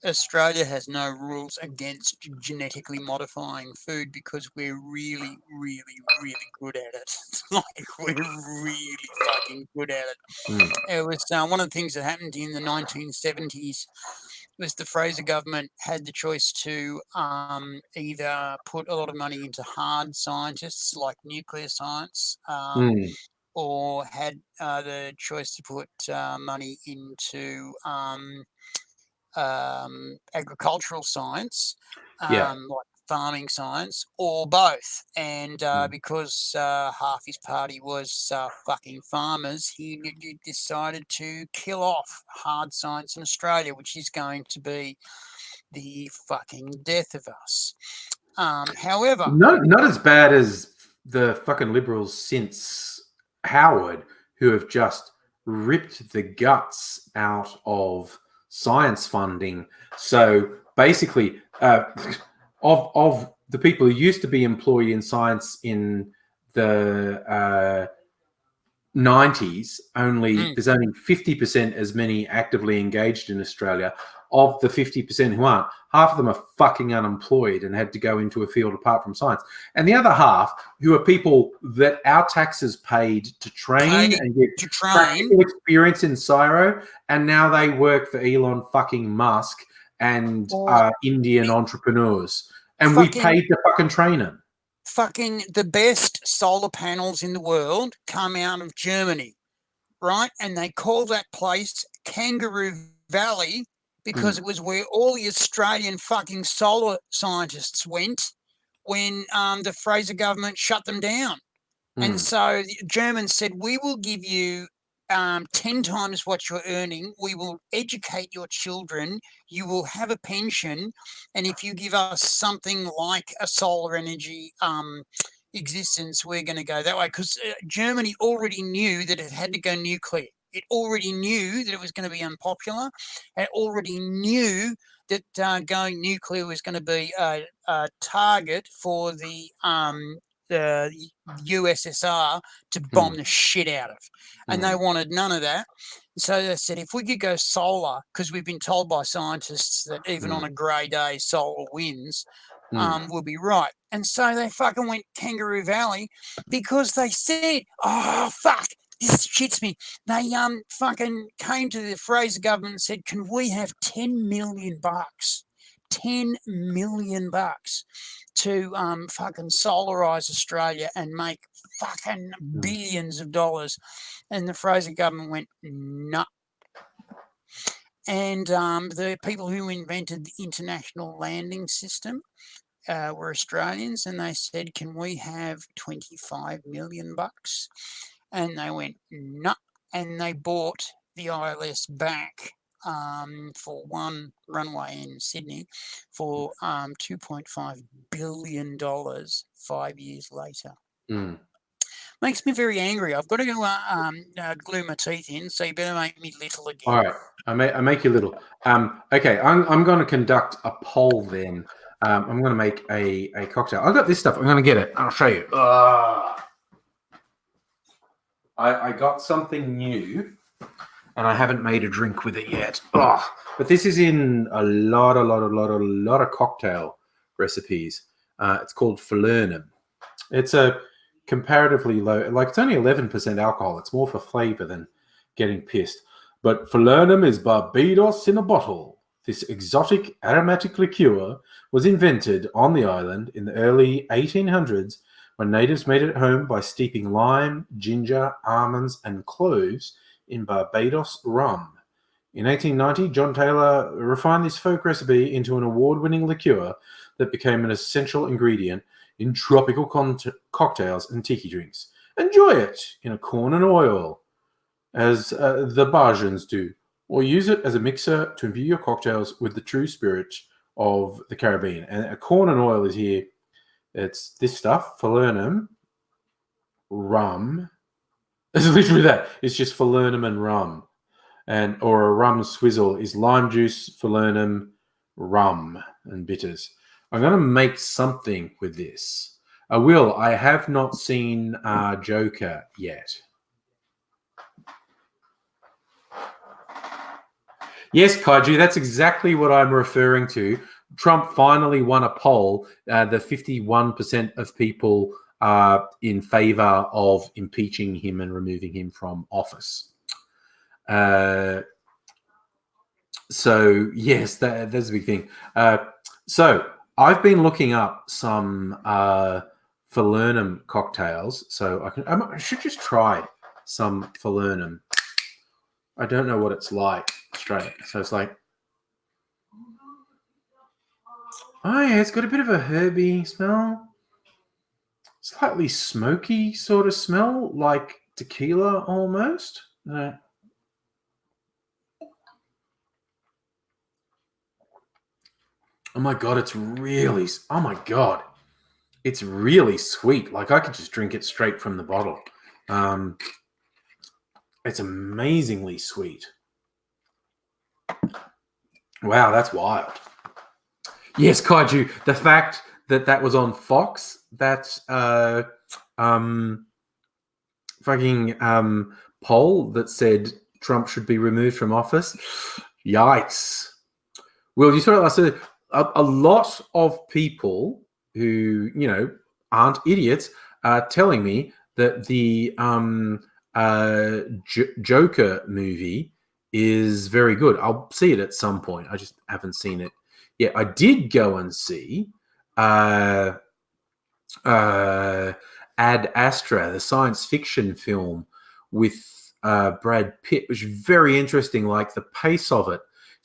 Australia has no rules against genetically modifying food because we're really, really, really good at it. Like, we're really fucking good at it. Mm. It was one of the things that happened in the 1970s was the Fraser government had the choice to either put a lot of money into hard scientists like nuclear science, Mm. or had the choice to put money into agricultural science, Yeah. like farming science, or both. And Mm. because half his party was fucking farmers, he decided to kill off hard science in Australia, which is going to be the fucking death of us. However, Not as bad as the fucking liberals since Howard, who have just ripped the guts out of science funding. So basically, of the people who used to be employed in science in the 90s, mm, there's only 50% as many actively engaged in Australia. Of the 50% who aren't, half of them are fucking unemployed and had to go into a field apart from science. And the other half, who are people that our taxes paid to train paid and get to train, practical experience in Cyro, and now they work for Elon fucking Musk and or Indian the entrepreneurs. And we fucking paid to fucking train them. fucking the best solar panels in the world come out of Germany, right? And they call that place Kangaroo Valley because Mm, it was where all the Australian fucking solar scientists went when the Fraser government shut them down. And mm, so the Germans said, we will give you 10 times what you're earning. We will educate your children. You will have a pension. And if you give us something like a solar energy existence, we're going to go that way. Because Germany already knew that it had to go nuclear. It already knew that it was going to be unpopular. It already knew that going nuclear was going to be a target for the USSR to bomb mm, the shit out of. And they mm, wanted none of that. So they said, if we could go solar, because we've been told by scientists that even on mm, a grey day, solar wins, mm. we'll be right. And so they fucking went Kangaroo Valley because they said, oh, fuck, this shits me. They fucking came to the Fraser government and said, can we have 10 million bucks? 10 million bucks to fucking solarize Australia and make fucking Mm. billions of dollars. And the Fraser government went, no. And the people who invented the international landing system were Australians, and they said, can we have 25 million bucks? And they went, no. And they bought the ILS back for one runway in Sydney for $2.5 billion 5 years later. Makes me very angry. I've got to go glue my teeth in, so you better make me little again. All right, I make you little. Okay, I'm going to conduct a poll then. I'm going to make a cocktail. I got this stuff. I'm going to get it. I'll show you. I got something new, and I haven't made a drink with it yet. But this is in a lot of cocktail recipes. It's called Falernum. It's a comparatively low, like it's only 11% alcohol. It's more for flavor than getting pissed. But Falernum is Barbados in a bottle. This exotic aromatic liqueur was invented on the island in the early 1800s when natives made it at home by steeping lime, ginger, almonds, and cloves in Barbados rum. In 1890, John Taylor refined this folk recipe into an award-winning liqueur that became an essential ingredient in tropical cocktails and tiki drinks. Enjoy it in a corn and oil, as the Bajans do, or use it as a mixer to imbue your cocktails with the true spirit of the Caribbean. And a corn and oil is here. It's this stuff, Falernum, rum. It's literally that. It's just Falernum and rum. Or a rum swizzle is lime juice, Falernum, rum, and bitters. I'm going to make something with this. I have not seen Joker yet. Yes, Kaiju, that's exactly what I'm referring to. Trump finally won a poll. The 51% of people are in favor of impeaching him and removing him from office. So, yes, that's a big thing. So, I've been looking up some Falernum cocktails. So, I should just try some Falernum. I don't know what it's like straight. So, it's like, oh, yeah, it's got a bit of a herby smell. Slightly smoky sort of smell, like tequila almost. Oh my God, it's really sweet. Like I could just drink it straight from the bottle. It's amazingly sweet. Wow, that's wild. Yes, Kaiju, the fact that was on Fox, that's fucking poll that said Trump should be removed from office. Yikes. Well, you saw it last year. A lot of people who, aren't idiots are telling me that the Joker movie is very good. I'll see it at some point. I just haven't seen it yet. I did go and see Ad Astra, the science fiction film with Brad Pitt, which is very interesting. Like the pace of it.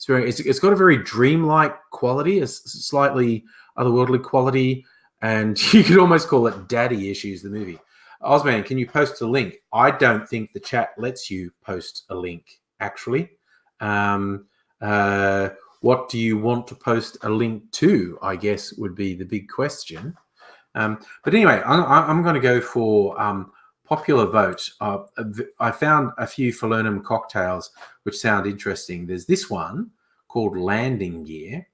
It's got a very dreamlike quality, a slightly otherworldly quality, and you could almost call it daddy issues, the movie. Ozman, can you post a link? I don't think the chat lets you post a link, actually. What do you want to post a link to, I guess, would be the big question. But anyway, I'm going to go for popular vote. I found a few Falernum cocktails which sound interesting. There's this one called Landing Gear,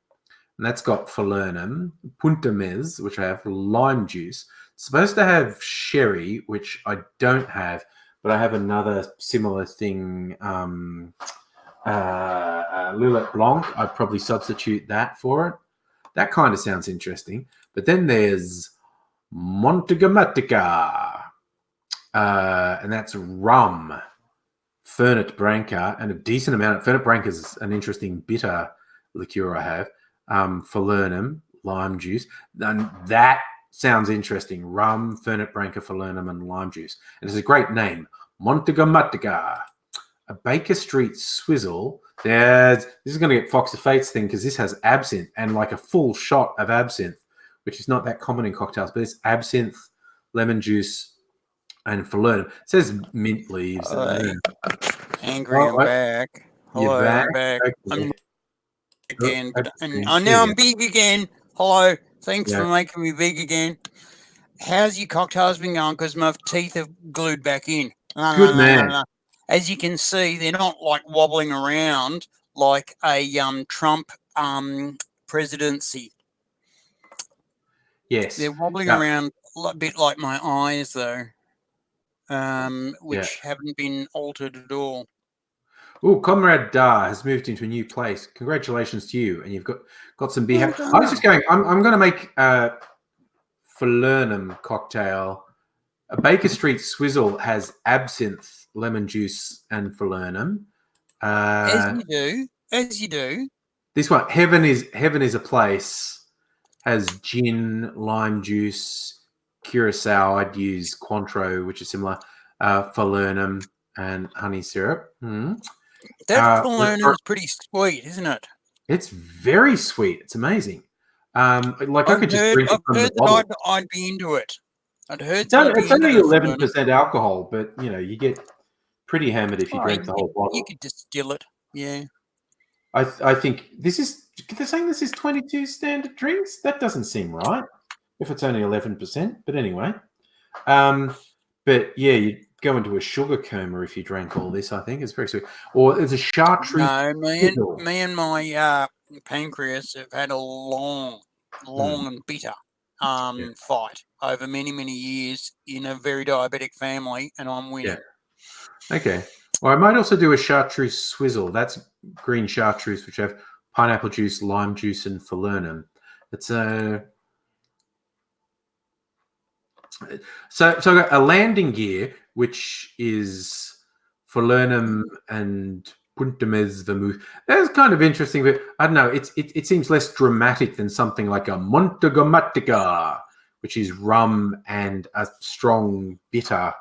and that's got Falernum, Punta Mez, which I have, lime juice. It's supposed to have sherry, which I don't have, but I have another similar thing, Lillet Blanc. I'd probably substitute that for it. That kind of sounds interesting. But then there's Montagamatica, and that's rum, Fernet Branca, and a decent amount. Fernet Branca is an interesting bitter liqueur I have. Falernum, lime juice. And that sounds interesting. Rum, Fernet Branca, Falernum, and lime juice. And it's a great name. Montagamatica. A Baker Street Swizzle. This is going to get Fox of Fates thing because this has absinthe and like a full shot of absinthe, which is not that common in cocktails, but it's absinthe, lemon juice, and Falernum. It says mint leaves. Hey, angry, I'm What? back. You're Hello, back? I'm back. Okay. I'm again, but and Okay. I There now you I'm big again. Hello, thanks go. for making me big again. How's your cocktails been going? Because my teeth have glued back in. No, Good no, no, no, man. no. As you can see, they're not like wobbling around like a Trump presidency. Yes. They're wobbling Yeah. around a bit like my eyes, though, Yeah. which haven't been altered at all. Oh, Comrade Dar has moved into a new place. Congratulations to you, and you've got some beer. Well I was just done. going. I'm going to make a Falernum cocktail. A Baker Street Swizzle has absinthe, lemon juice, and Falernum. As you do, as you do. This one, Heaven is a Place, has gin, lime juice, curacao. I'd use Cointreau, which is similar, Falernum, and honey syrup. That Uh, Falernum's pretty sweet, isn't it? It's very sweet. It's amazing. Like I could just drink it I've from the heard that bottle. I'd be into it. I'd heard It's that only, I'd be it's into only the Falernum. 11% alcohol, but you get pretty hammered if you Oh, drink the whole you bottle. could distill it. Yeah. I think this is. They're saying this is 22 standard drinks. That doesn't seem right. If it's only 11%, but anyway. But yeah, you go into a sugar coma if you drank all this. I think it's very sweet. Or there's a chartreuse. No, fizzle. me and my pancreas have had a long and bitter fight over many years in a very diabetic family, and I'm winning. Yeah. Okay. Well, I might also do a chartreuse swizzle. That's green chartreuse, which have pineapple juice, lime juice, and falernum. It's a so I got a landing gear, which is falernum and puntames vermouth. That's kind of interesting, but I don't know. It seems less dramatic than something like a Montagamatica, which is rum and a strong bitter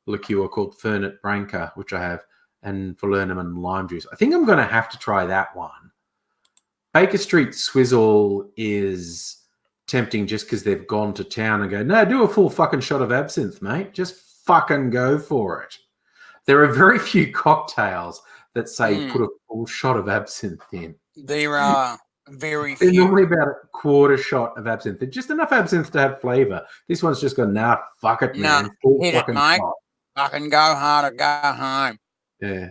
liqueur called Fernet Branca, which I have, and falernum and lime juice. I think I'm going to have to try that one. Baker Street Swizzle is tempting just because they've gone to town and go, no, do a full fucking shot of absinthe, mate. Just fucking go for it. There are very few cocktails that say put a full shot of absinthe in. There are very They're few. normally about a quarter shot of absinthe. Just enough absinthe to have flavour. This one's just gone, nah, fuck it, man. Full hit it, fucking mate. shot. Fucking go hard or go home. Yeah.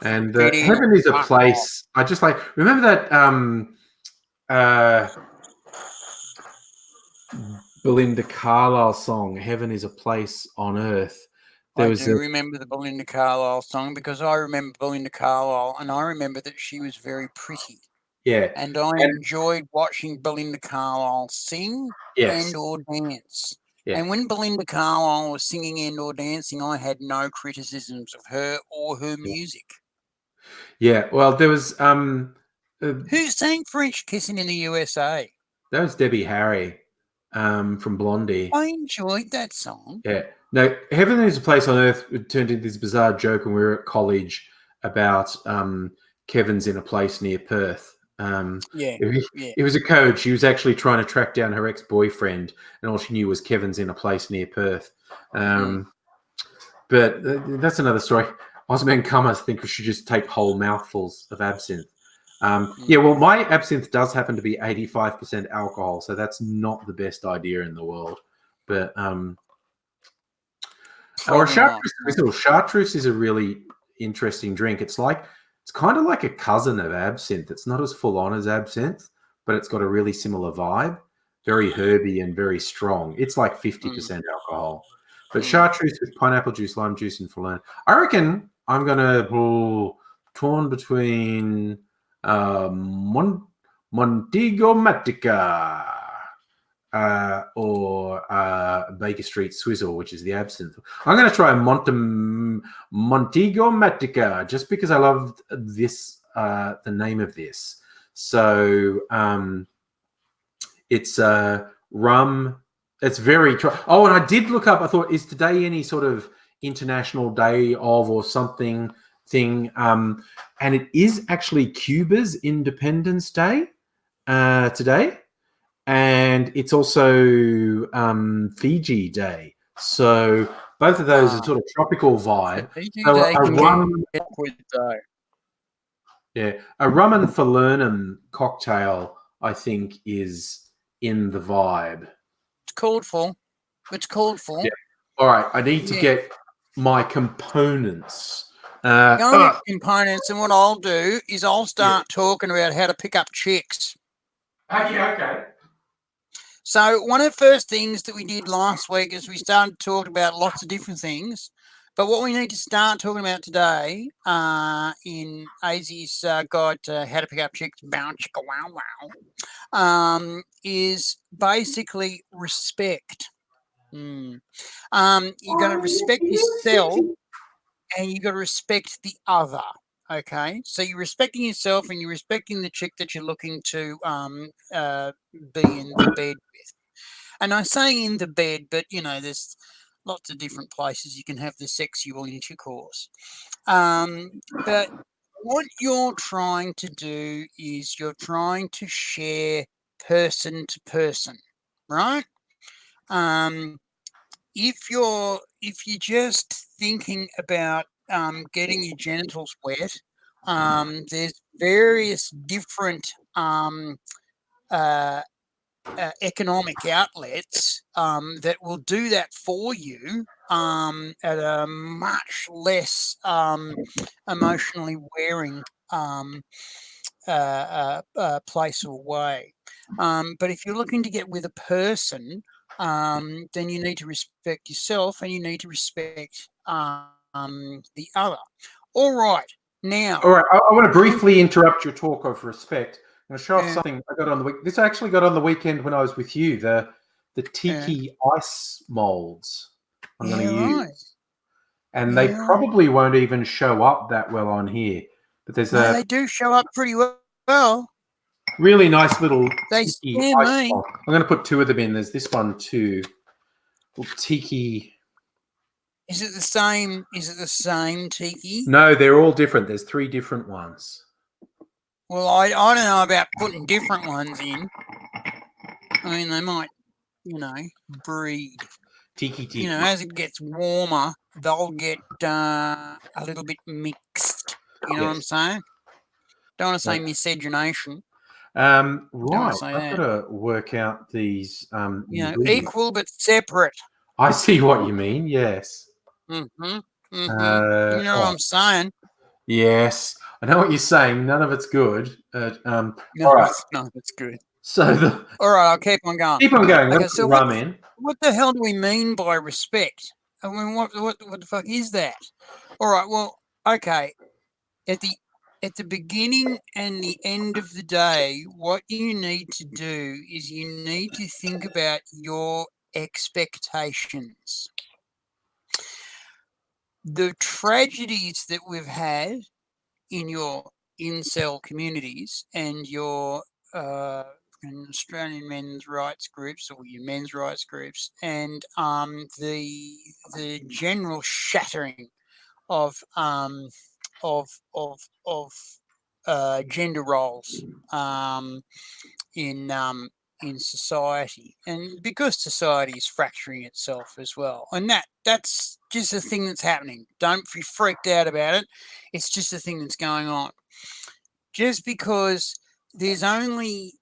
And Pity Heaven is a fuck Place. I just like remember that Belinda Carlisle song, Heaven is a Place on Earth. I do remember the Belinda Carlisle song because I remember Belinda Carlisle and I remember that she was very pretty. Yeah. And I enjoyed watching Belinda Carlisle sing and or dance. Yeah. And when Belinda Carlisle was singing and or dancing, I had no criticisms of her or her music. Yeah, well, there was who sang French Kissing in the USA? That was Debbie Harry from Blondie. I enjoyed that song. Yeah. No, Heaven is a Place on Earth turned into this bizarre joke when we were at college about Kevin's in a place near Perth. It was a code. She was actually trying to track down her ex-boyfriend, and all she knew was Kevin's in a place near Perth. But that's another story. Osman Kummer think we should just take whole mouthfuls of absinthe. Yeah, well, my absinthe does happen to be 85% alcohol, so that's not the best idea in the world. But or chartreuse is a really interesting drink. It's kind of like a cousin of absinthe. It's not as full on as absinthe, but it's got a really similar vibe. Very herby and very strong. It's like 50% alcohol. But chartreuse with pineapple juice, lime juice, and falernum. I reckon I'm gonna torn between Montego Matica or Baker Street Swizzle, which is the absinthe. I'm going to try Montego Matica just because I loved this, the name of this. So it's rum. It's very. Oh, and I did look up. I thought, is today any sort of international day of or something thing? And it is actually Cuba's Independence Day today. And it's also Fiji Day. So both of those are sort of tropical vibe. So a rum and falernum cocktail, I think, is in the vibe. It's called for. It's called for. Yeah. All right, I need to get my components. Components, and what I'll do is I'll start talking about how to pick up chicks. Okay. So one of the first things that we did last week is we started talking about lots of different things. But what we need to start talking about today in AZ's guide to how to pick up chicks, bow chicka wow wow, is basically respect. You got to respect yourself and you got to respect the other. Okay, so you're respecting yourself and you're respecting the chick that you're looking to be in the bed with. And I say in the bed, but there's lots of different places you can have the sexual intercourse. But what you're trying to do is you're trying to share person to person, right? If you're just thinking about getting your genitals wet, there's various different economic outlets that will do that for you at a much less emotionally wearing place or way. But if you're looking to get with a person, then you need to respect yourself and you need to respect the other. All right. Now, all right. I want to briefly interrupt your talk of respect. I'm going to show off something I got on the week. This I actually got on the weekend when I was with you. The tiki ice molds I'm going to use, and they probably won't even show up that well on here. But they do show up pretty well. Really nice little tiki ice mold. I'm going to put two of them in. There's this one too. Little tiki. Is it the same? Is it the same tiki? No, they're all different. There's 3 different ones. Well, I don't know about putting different ones in. I mean, they might, breed. Tiki. As it gets warmer, they'll get a little bit mixed. You know what I'm saying? Don't want to say miscegenation. Right. I've got to work out these. Equal but separate. I see what you mean. Yes. You know what I'm saying? Yes, I know what you're saying. None of it's good. None of it's good. So all right, I'll keep on going. Keep on going. Okay, so what the hell do we mean by respect? I mean, what the fuck is that? All right, well, okay. At the beginning and the end of the day, what you need to do is you need to think about your expectations. The tragedies that we've had in your incel communities and your Australian men's rights groups or your men's rights groups, and the general shattering of gender roles in society, and because society is fracturing itself as well, and that's just a thing that's happening. Don't be freaked out about it. It's just a thing that's going on. Just because there's only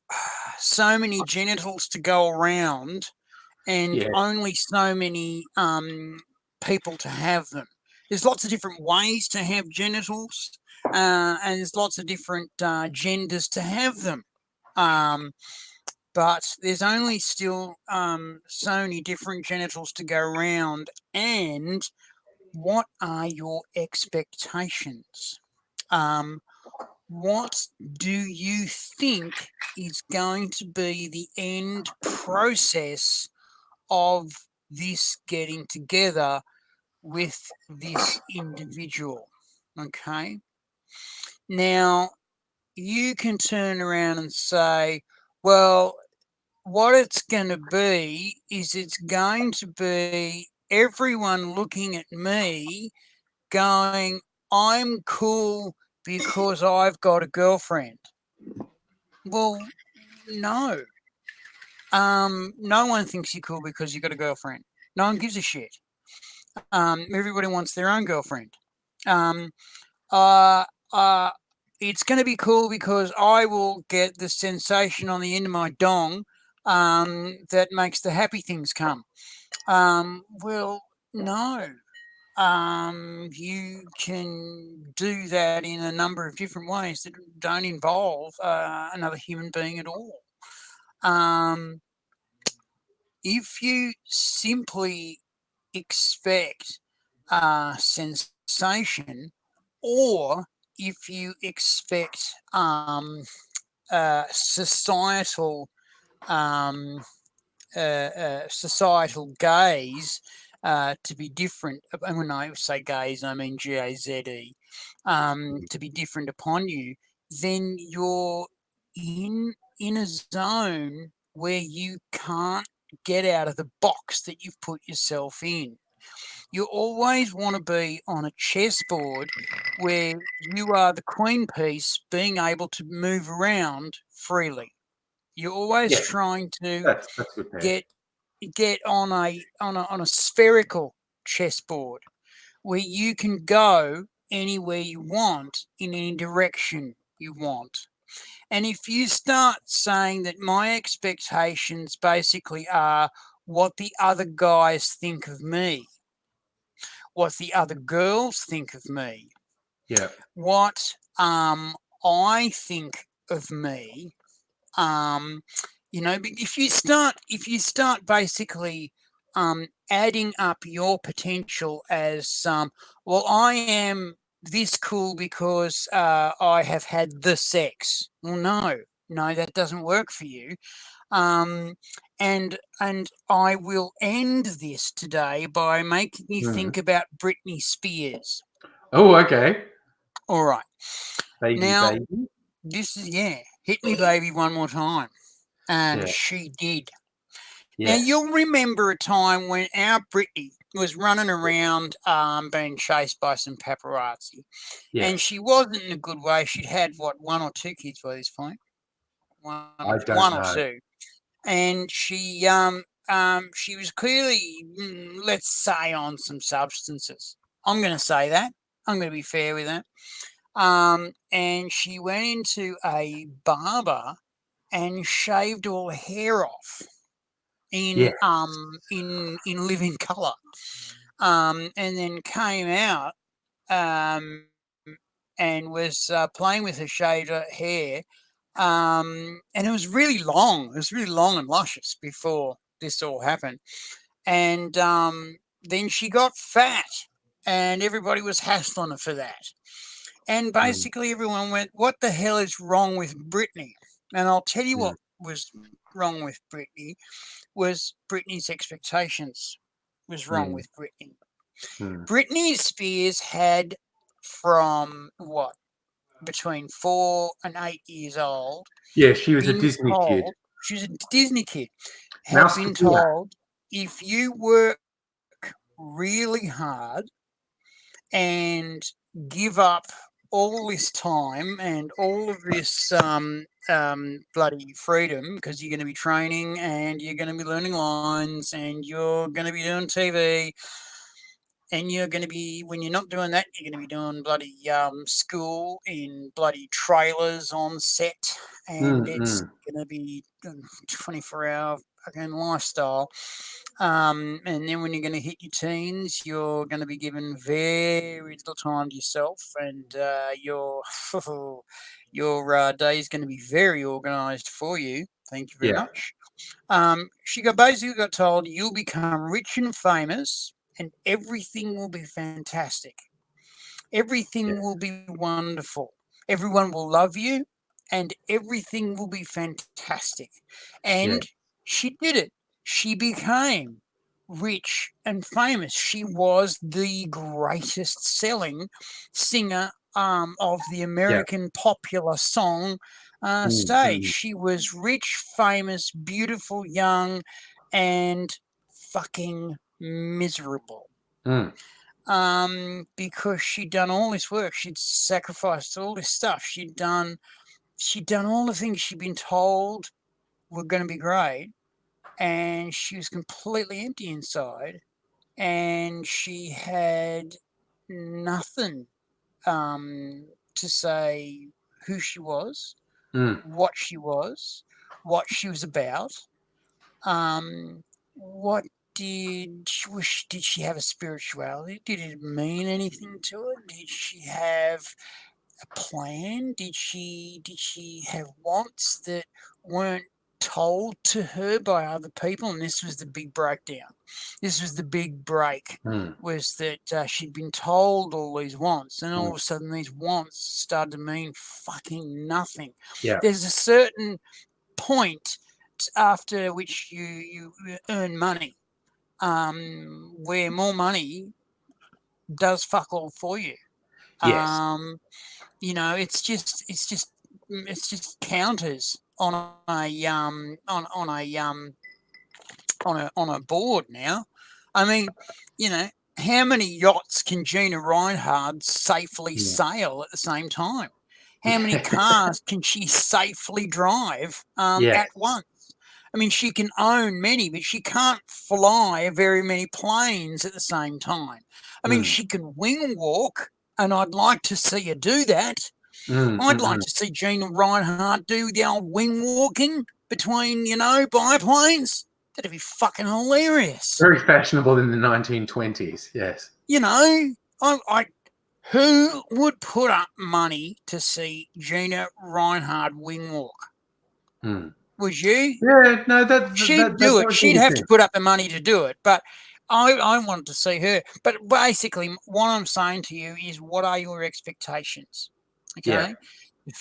so many genitals to go around and only so many people to have them. There's lots of different ways to have genitals, and there's lots of different genders to have them. But there's only still so many different genitals to go around. And what are your expectations? What do you think is going to be the end process of this getting together with this individual? Okay. Now, you can turn around and say, well, what it's going to be is it's going to be everyone looking at me going, I'm cool because I've got a girlfriend. Well, no. No one thinks you're cool because you've got a girlfriend. No one gives a shit. Everybody wants their own girlfriend. It's going to be cool because I will get the sensation on the end of my dong that makes the happy things come. Well, no. You can do that in a number of different ways that don't involve another human being at all. If you simply expect sensation, or if you expect societal societal gaze to be different, and when I say gaze, I mean GAZE, to be different upon you, then you're in a zone where you can't get out of the box that you've put yourself in. You always want to be on a chessboard where you are the queen piece being able to move around freely. You're always Yeah, trying to that's good. There. get on a spherical chessboard where you can go anywhere you want in any direction you want. And if you start saying that my expectations basically are what the other guys think of me, what the other girls think of me, Yeah. what I think of me, if you start basically adding up your potential as well, I am this cool because I have had the sex. Well, no, that doesn't work for you. And I will end this today by making you think about Britney Spears. Oh, okay. All right. Baby, Now, baby. this is, hit me, baby, one more time. And Yeah. she did. Now, Yes. you'll remember a time when our Britney was running around being chased by some paparazzi. Yeah. And she wasn't in a good way. She'd had, one or two kids by this point? One I don't or know. two. And she was clearly, let's say, on some substances. I'm going to say that. I'm going to be fair with that. And she went into a barber and shaved all her hair off in living color, and then came out and was playing with her shaved hair, and it was really long. It was really long and luscious before this all happened, and then she got fat, and everybody was hassling her for that. And basically, everyone went, "What the hell is wrong with Britney?" And I'll tell you what was wrong with Britney was Britney's expectations. Was wrong with Britney. Britney Spears had from between 4 and 8 years old. Yeah, she was a been Disney kid. told, She was a Disney kid. Had Mouse been Tequila. told if you work really hard and give up all this time and all of this bloody freedom, because you're going to be training and you're going to be learning lines and you're going to be doing TV, and you're going to be, when you're not doing that, you're going to be doing bloody school in bloody trailers on set, and it's going to be 24-hour fucking lifestyle. And then when you're going to hit your teens, you're going to be given very little time to yourself, and your day is going to be very organised for you. Thank you very much. She basically got told, you'll become rich and famous, and everything will be fantastic. Everything will be wonderful. Everyone will love you, and everything will be fantastic. And she did it. She became rich and famous. She was the greatest selling singer of the American popular song stage. She was rich, famous, beautiful, young, and fucking miserable. Because she'd done all this work, she'd sacrificed all this stuff, she'd done all the things she'd been told were going to be great, and she was completely empty inside, and she had nothing to say who she was, what she was about. What did she have a spirituality? Did it mean anything to her? Did she have a plan? Did she have wants that weren't told to her by other people? And this was the big breakdown. This was the big break. Was that she'd been told all these wants, and all of a sudden these wants started to mean fucking nothing. Yeah. There's a certain point after which you earn money, where more money does fuck all for you. Yes. You know, it's just counters on a board now. I mean, you know, how many yachts can Gina Reinhardt safely sail at the same time? How many cars can she safely drive at once? I mean, she can own many, but she can't fly very many planes at the same time. I mean, she can wing walk, and I'd like to see her do that. I'd like to see Gina Reinhardt do the old wing walking between, you know, biplanes. That'd be fucking hilarious. Very fashionable in the 1920s, yes. You know, who would put up money to see Gina Reinhardt wing walk? Was you? Yeah, no, she'd do it. She'd have to put up the money to do it, but I wanted to see her. But basically, what I'm saying to you is, what are your expectations? Okay, the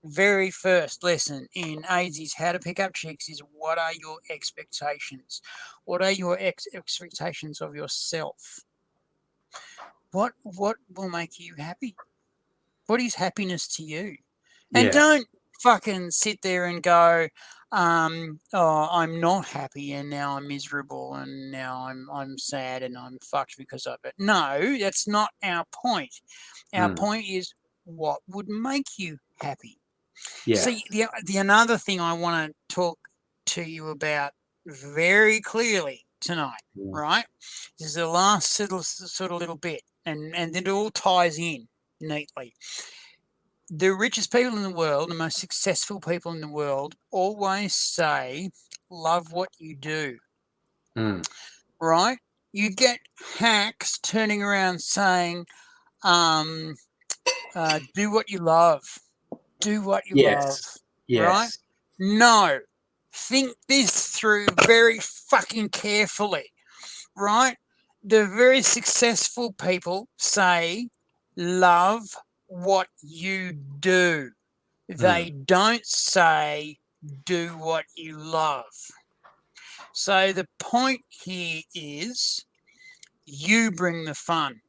very first lesson in AZ's How to Pick Up Chicks is, what are your expectations? What are your expectations of yourself? What will make you happy? What is happiness to you? And don't fucking sit there and go, oh, I'm not happy and now I'm miserable and now I'm sad and I'm fucked because of it. No, that's not our point. Our point is, what would make you happy? See, the another thing I want to talk to you about very clearly tonight, right? This is the last sort of little bit, and it all ties in neatly. The richest people in the world, the most successful people in the world, always say, love what you do. Right? You get hacks turning around saying, do what you love. Do what you love. Right? No. Think this through very fucking carefully. Right? The very successful people say, love what you do. They don't say, do what you love. So the point here is, you bring the fun.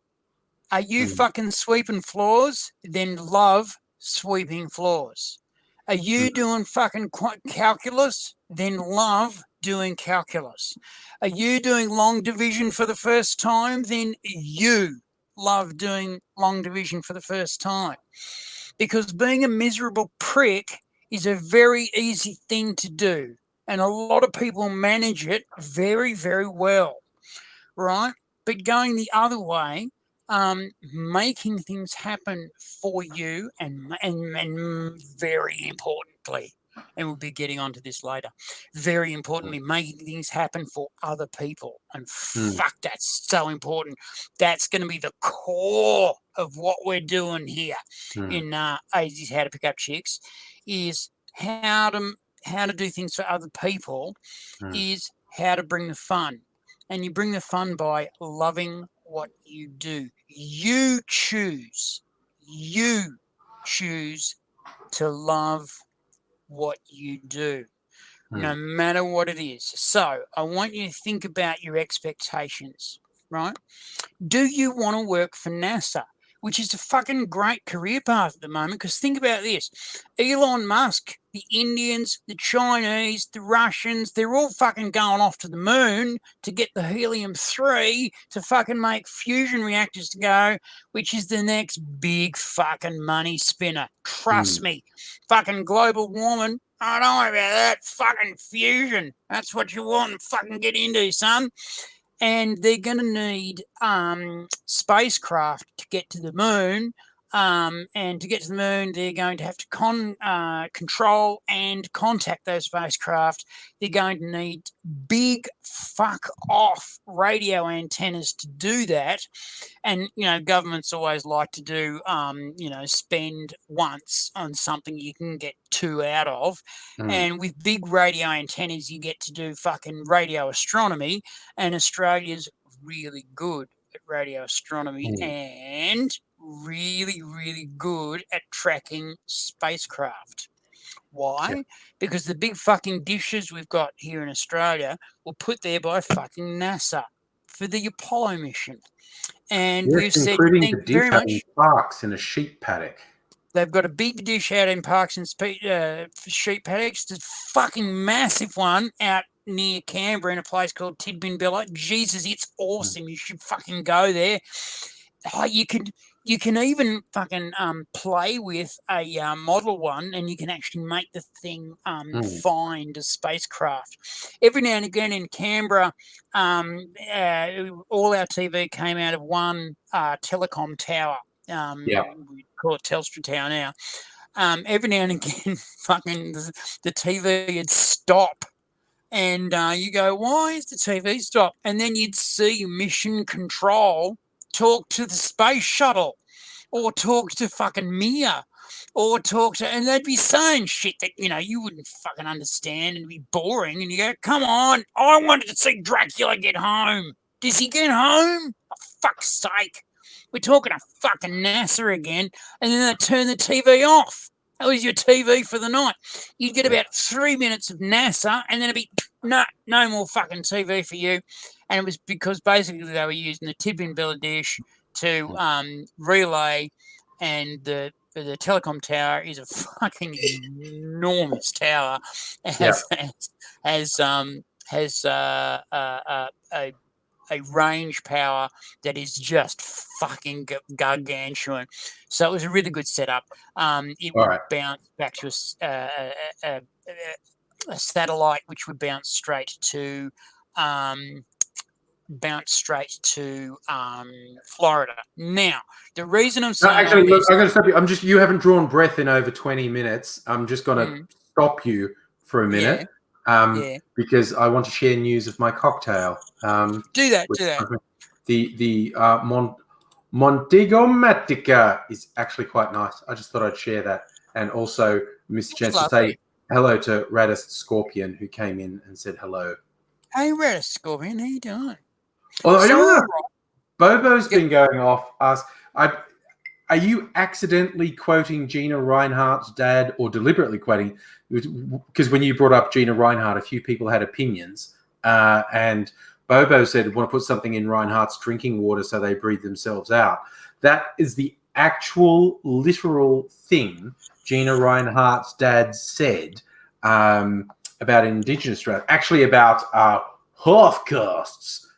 Are you fucking sweeping floors? Then love sweeping floors. Are you doing fucking calculus? Then love doing calculus. Are you doing long division for the first time? Then you love doing long division for the first time. Because being a miserable prick is a very easy thing to do. And a lot of people manage it very, very well, right? But going the other way, making things happen for you, and very importantly, and we'll be getting onto this later, very importantly, making things happen for other people. And fuck, that's so important. That's going to be the core of what we're doing here in AZ's How to Pick Up Chicks, is how to do things for other people, is how to bring the fun. And you bring the fun by loving what you do. You choose to love what you do, no matter what it is. So I want you to think about your expectations, right? Do you want to work for NASA? Which is a fucking great career path at the moment, because think about this. Elon Musk, the Indians, the Chinese, the Russians, they're all fucking going off to the moon to get the helium-3 to fucking make fusion reactors to go, which is the next big fucking money spinner. Trust me. Fucking global warming Oh, don't worry about that. Fucking fusion. That's what you want. Fucking get into, son. And they're going to need spacecraft to get to the moon. And to get to the moon, they're going to have to control and contact those spacecraft. They're going to need big fuck off radio antennas to do that. And, governments always like to do, spend once on something you can get two out of. And with big radio antennas, you get to do fucking radio astronomy. And Australia's really good at radio astronomy and really, really good at tracking spacecraft. Why? Yeah. Because the big fucking dishes we've got here in Australia were put there by fucking NASA for the Apollo mission. And we've said, thank you very much. Parks in a sheep paddock. They've got a big dish out in Parks and sheep paddocks. There's a fucking massive one out near Canberra in a place called Tidbinbilla. Jesus, it's awesome. You should fucking go there. Oh, you can even fucking play with a model one, and you can actually make the thing find a spacecraft. Every now and again in Canberra, all our TV came out of one telecom tower. We call it Telstra Tower now. Every now and again, fucking the TV would stop. And you go, why is the TV stop? And then you'd see mission control talk to the space shuttle or talk to fucking Mia or and they'd be saying shit that, you wouldn't fucking understand and be boring. And you go, come on, I wanted to see Dracula get home. Does he get home? For fuck's sake. We're talking to fucking NASA again. And then they turn the TV off. That was your TV for the night. You'd get about 3 minutes of NASA and then it'd be, no more fucking TV for you. And it was because basically they were using the Tidbinbilla dish to relay, and the telecom tower is a fucking enormous tower. Has a range power that is just fucking gargantuan. So it was a really good setup. It would bounce back to a satellite, which would bounce straight to Florida. Now, the reason I'm saying I'm going to stop you. You haven't drawn breath in over 20 minutes. I'm just going to stop you for a minute. Because I want to share news of my cocktail. Do that. The Montego Matica is actually quite nice. I just thought I'd share that, and also miss a chance to say hello to Radis Scorpion, who came in and said hello. Hey, Radis Scorpion, how you doing? Bobo's been going off us. Are you accidentally quoting Gina Rinehart's dad, or deliberately quoting? Because when you brought up Gina Rinehart, a few people had opinions. And Bobo said, want to put something in Rinehart's drinking water so they breathe themselves out. That is the actual literal thing Gina Rinehart's dad said about Indigenous Australia. Actually about half-castes,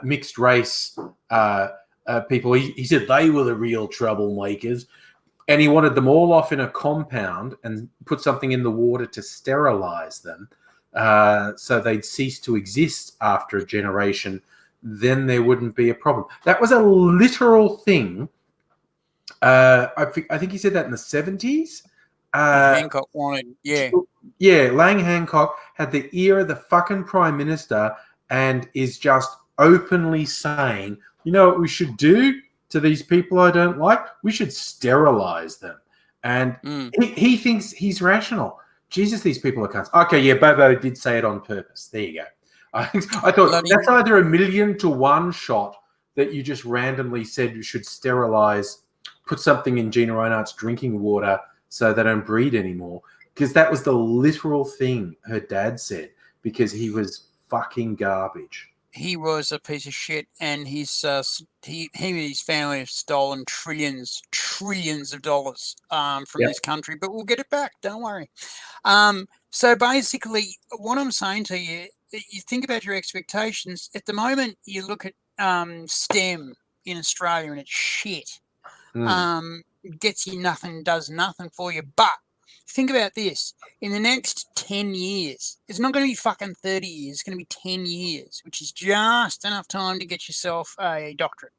mixed race people. He said they were the real troublemakers, and he wanted them all off in a compound and put something in the water to sterilize them, so they'd cease to exist after a generation. Then there wouldn't be a problem. That was a literal thing. I think he said that in the 70s. Hancock wanted, Lang Hancock had the ear of the fucking Prime Minister and is just openly saying, you know what we should do to these people I don't like? We should sterilize them. And he thinks he's rational. Jesus, these people are cunts. Okay, yeah, Bobo did say it on purpose. There you go. I thought that's either 1,000,000 to 1 shot that you just randomly said you should sterilize, put something in Gina Rinehart's drinking water so they don't breed anymore. Because that was the literal thing her dad said, because he was fucking garbage. He was a piece of shit, and he and his family have stolen trillions of dollars from this country, but we'll get it back. Don't worry. So basically, what I'm saying to you, you think about your expectations. At the moment, you look at STEM in Australia, and it's shit. Gets you nothing, does nothing for you. But Think about this. In the next 10 years, it's not going to be fucking 30 years. It's going to be 10 years, which is just enough time to get yourself a doctorate,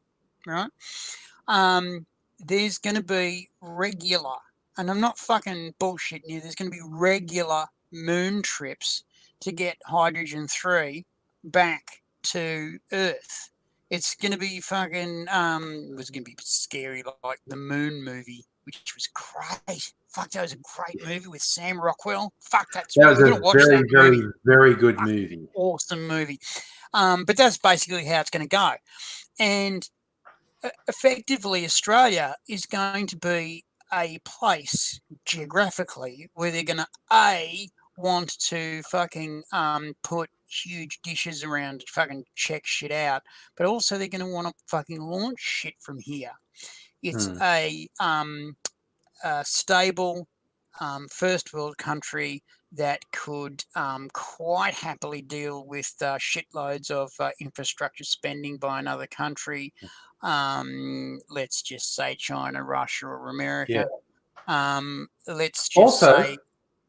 right? There's going to be regular, and I'm not fucking bullshitting you, there's going to be regular moon trips to get hydrogen-3 back to Earth. It's going to be fucking, it was going to be scary, like the Moon movie, which was great. Fuck, that was a great movie with Sam Rockwell. Fuck, That was we're a going to watch very, that very, movie. very good movie. Awesome movie. But that's basically how it's going to go. And effectively, Australia is going to be a place geographically where they're going to, want to fucking put huge dishes around to fucking check shit out, but also they're going to want to fucking launch shit from here. It's a stable first world country that could quite happily deal with shitloads of infrastructure spending by another country. Let's just say China, Russia, or America. Let's just Also, say,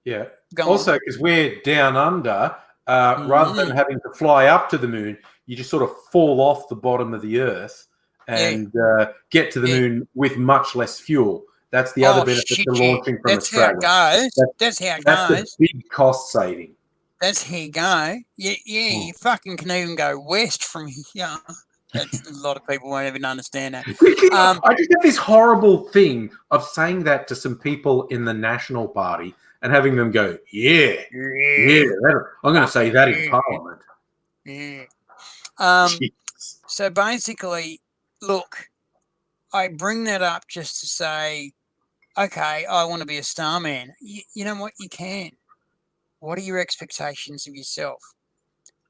yeah. go Also, on. because we're down under, rather than having to fly up to the moon, you just sort of fall off the bottom of the Earth and get to the moon with much less fuel. That's the other benefit to launching from Australia. That's how it That's goes. the big cost saving. That's how you go. You fucking can even go west from here. That's, a lot of people won't even understand that. I just have this horrible thing of saying that to some people in the National Party and having them go, yeah, I'm going to say that in Parliament. So basically, look, I bring that up just to say, okay, I want to be a starman. You know what? You can. What are your expectations of yourself?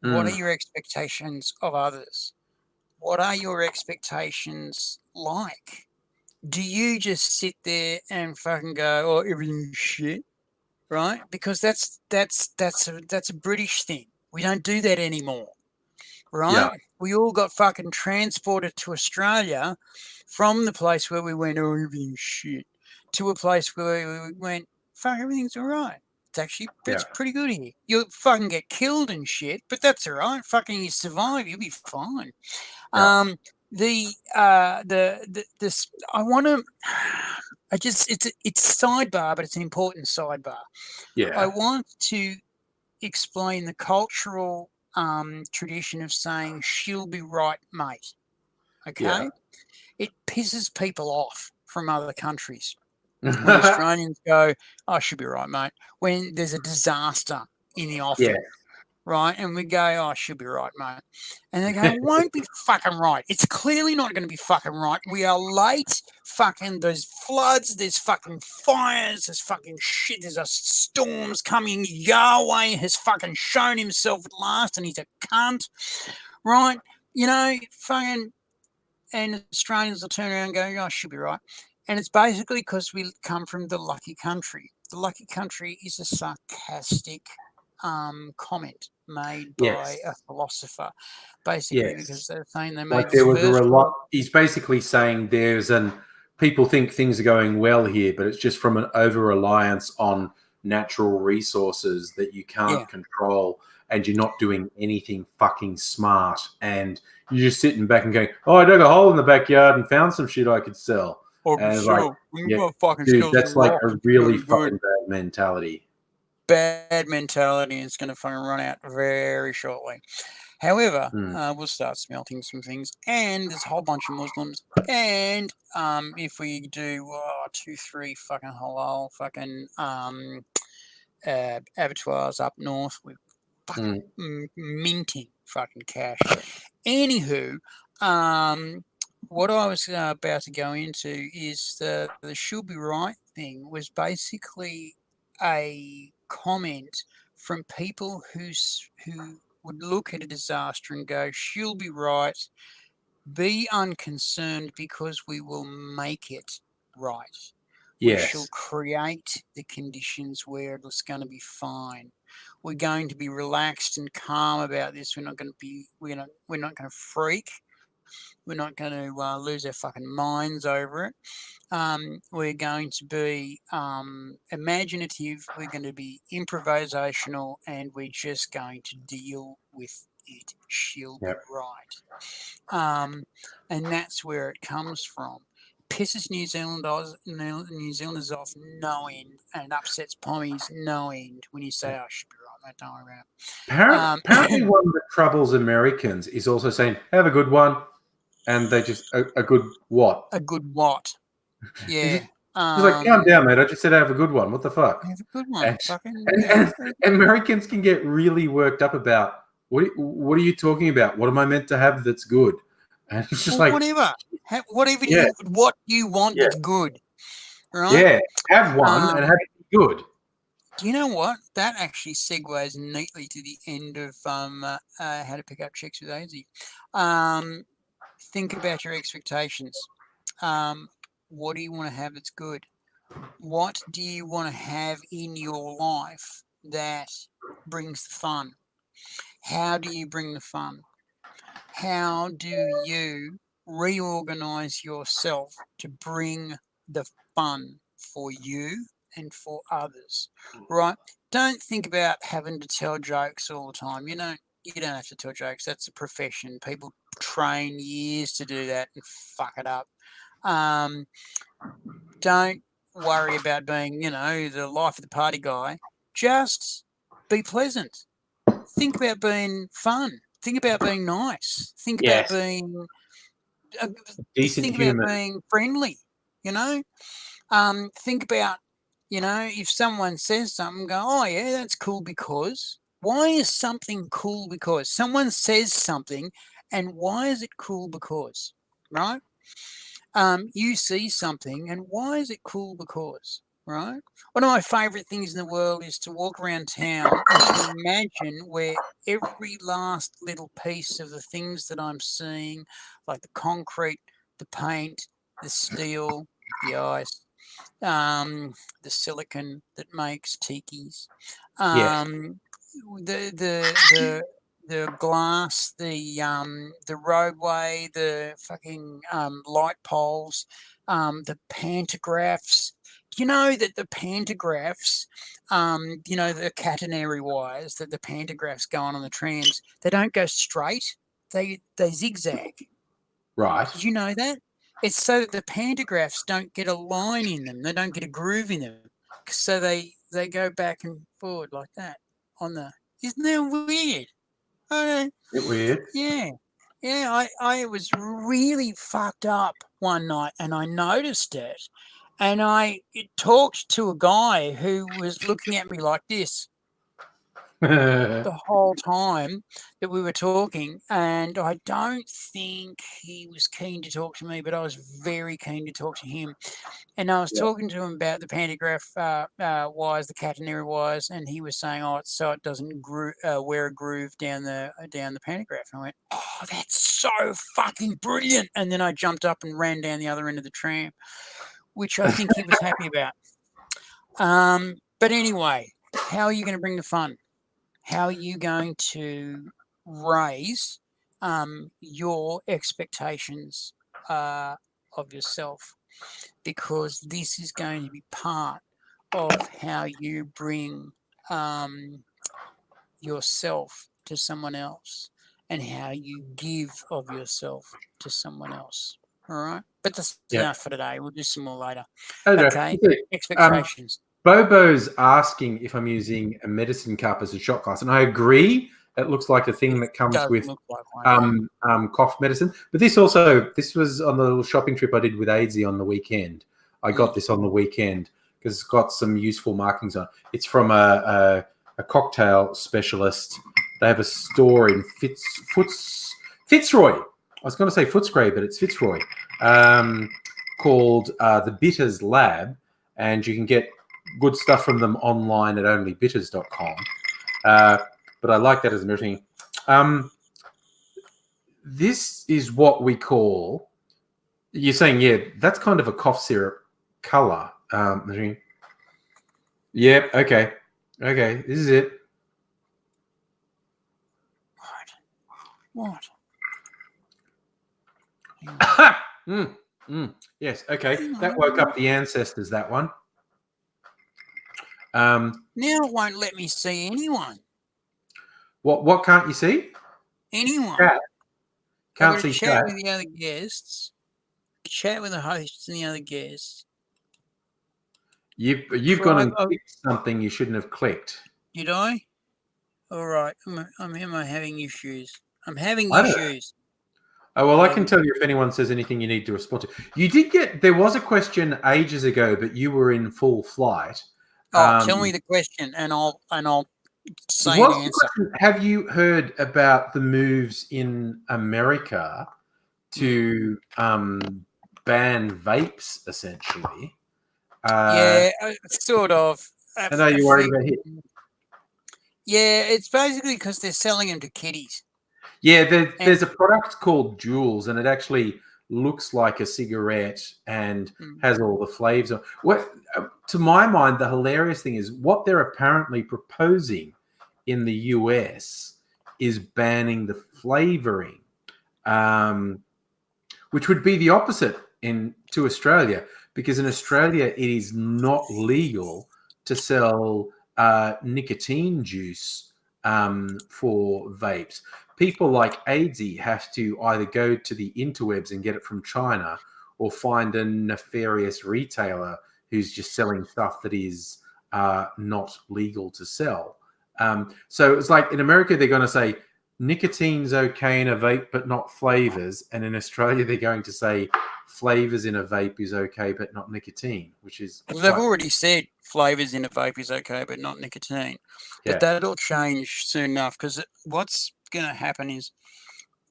What are your expectations of others? What are your expectations like? Do you just sit there and fucking go, "Oh, everything's shit," right? Because that's a British thing. We don't do that anymore, right? Yeah. We all got fucking transported to Australia from the place where we went, "Oh, everything's shit," to a place where we went, "Fuck, everything's all right. It's pretty good here. You'll fucking get killed and shit, but that's all right. Fucking you survive, you'll be fine." This I want to. It's sidebar, but it's an important sidebar. Yeah. I want to explain the cultural tradition of saying "she'll be right, mate." Okay, it pisses people off from other countries when Australians go, "Oh, she'll be right, mate." When there's a disaster in the offing. Right, and we go, "Oh, she'll be right, mate," and they go, "Won't be fucking right. It's clearly not going to be fucking right. We are late. Fucking there's floods. There's fucking fires. There's fucking shit. There's storms coming. Yahweh has fucking shown himself at last, and he's a cunt, right? You know, fucking." And Australians will turn around and go, "Oh, she'll be right," and it's basically because we come from the lucky country. The lucky country is a sarcastic comment made by a philosopher, basically because they're saying they made he's basically saying people think things are going well here, but it's just from an over reliance on natural resources that you can't control, and you're not doing anything fucking smart, and you're just sitting back and going, "Oh, I dug a hole in the backyard and found some shit I could sell." And dude, that's like a really fucking bad mentality. Bad mentality, and it's going to fucking run out very shortly. However, we'll start smelting some things, and there's a whole bunch of Muslims. And if we do 2-3 fucking halal fucking abattoirs up north, we're fucking minting fucking cash. Anywho, what I was about to go into is the "she'll be right" thing was basically a comment from people who would look at a disaster and go, "She'll be right. Be unconcerned because we will make it right. We shall create the conditions where it's going to be fine. We're going to be relaxed and calm about this. We're not going to freak. We're not going to lose our fucking minds over it. We're going to be imaginative. We're going to be improvisational, and we're just going to deal with it. She'll be Yep. right. And that's where it comes from. Pisses New Zealanders off no end, and upsets Pommies no end when you say, "I should be right, mate. Don't worry about it." Apparently, one that troubles Americans is also saying, "Have a good one," and they just a good what? A good what? Yeah. He's like, "Calm down, mate. I just said have a good one. What the fuck?" Have a good one. And, Fucking and Americans can get really worked up about what are you talking about? What am I meant to have that's good? And it's just well, like, whatever yeah, what you want yeah, that's good, right? yeah, have one and have it be good. Do you know what? That actually segues neatly to the end of how to pick up chicks with AZ. Think about your expectations. What do you want to have that's good? What do you want to have in your life that brings the fun? How do you bring the fun? How do you reorganize yourself to bring the fun for you and for others? Right? Don't think about having to tell jokes all the time. You don't have to tell jokes. That's a profession. People train years to do that and fuck it up. Don't worry about being, the life of the party guy. Just be pleasant. Think about being fun. Think about being nice. Think about Yes, being decent think about human. being friendly. Think about if someone says something, go, oh yeah, that's cool because. Why is something cool because? Someone says something, and why is it cool because? Right? You see something, and why is it cool because? Right? One of my favorite things in the world is to walk around town and to imagine where every last little piece of the things that I'm seeing, like the concrete, the paint, the steel, the ice, the silicon that makes tikis, Yes, the glass, the roadway, the fucking light poles, the pantographs. Do you know that the pantographs, the catenary wires that the pantographs go on the trams, they don't go straight. They zigzag. right. Did you know that? It's so that the pantographs don't get a line in them. They don't get a groove in them. So they go back and forward like that on the. Isn't that weird? Bit weird. Yeah. Yeah, I was really fucked up one night and I noticed it. And I talked to a guy who was looking at me like this the whole time that we were talking, and I don't think he was keen to talk to me, but I was very keen to talk to him. And I was Yeah. talking to him about the pantograph wires, the catenary wires, and he was saying, "Oh, it's so it doesn't wear a groove down the pantograph." And I went, "Oh, that's so fucking brilliant!" And then I jumped up and ran down the other end of the tram, which I think he was happy about. But anyway, how are you going to bring the fun? How are you going to raise your expectations of yourself? Because this is going to be part of how you bring yourself to someone else and how you give of yourself to someone else. All right. But that's Yeah. enough for today. We'll do some more later. Okay. Expectations. Bobo's asking if I'm using a medicine cup as a shot glass, and I agree. It looks like a thing that comes Doesn't with look like one. cough medicine. But this was on the little shopping trip I did with AZ on the weekend. I got this on the weekend because it's got some useful markings on. It's from a cocktail specialist. They have a store in Fitzroy. I was going to say Footscray, but it's Fitzroy, called the Bitters Lab, and you can get good stuff from them online at onlybitters.com. But I like that as a meeting. This is what we call. You're saying, yeah, that's kind of a cough syrup color. Yep. Okay. This is it. What? Mm, yes. Okay. Hang That woke on. up the ancestors. That one. Now it won't let me see anyone. What can't you see? Anyone. Chat. I've Can't got to see chat chat. with the other guests. Chat with the hosts and the other guests. You've gone and clicked something you shouldn't have clicked. Did I? All right. Am I having issues? I'm having I don't know. issues. Oh, well, I can tell you if anyone says anything you need to respond to. You did there was a question ages ago, but you were in full flight. Oh, tell me the question, and I'll say an What's the answer. question? Have you heard about the moves in America to ban vapes, essentially? Yeah, sort of. I know you're worried about it. Yeah, it's basically because they're selling them to kiddies. Yeah, there's a product called Juuls, and it actually looks like a cigarette and has all the flavors. To my mind, the hilarious thing is what they're apparently proposing in the US is banning the flavoring, which would be the opposite to Australia, because in Australia it is not legal to sell nicotine juice for vapes. People like AIDSy have to either go to the interwebs and get it from China or find a nefarious retailer who's just selling stuff that is not legal to sell. So it's like in America, they're going to say nicotine's okay in a vape, but not flavors. And in Australia, they're going to say flavors in a vape is okay, but not nicotine, which is well, they've already said flavors in a vape is okay, but not nicotine. But that'll change soon enough, because what's going to happen is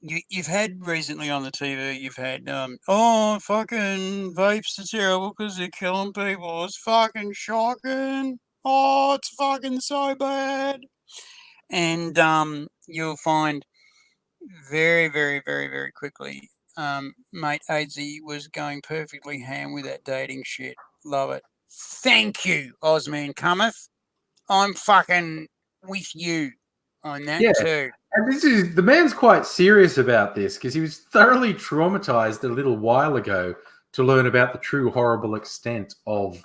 you've had recently on the TV, you've had oh, fucking vapes are terrible because they're killing people. It's fucking shocking. Oh, it's fucking so bad. And you'll find very, very, very, very quickly, mate AIDSy was going perfectly ham with that dating shit. Love it. Thank you, Osman Cometh. I'm fucking with you on that too. And the man's quite serious about this because he was thoroughly traumatized a little while ago to learn about the true horrible extent of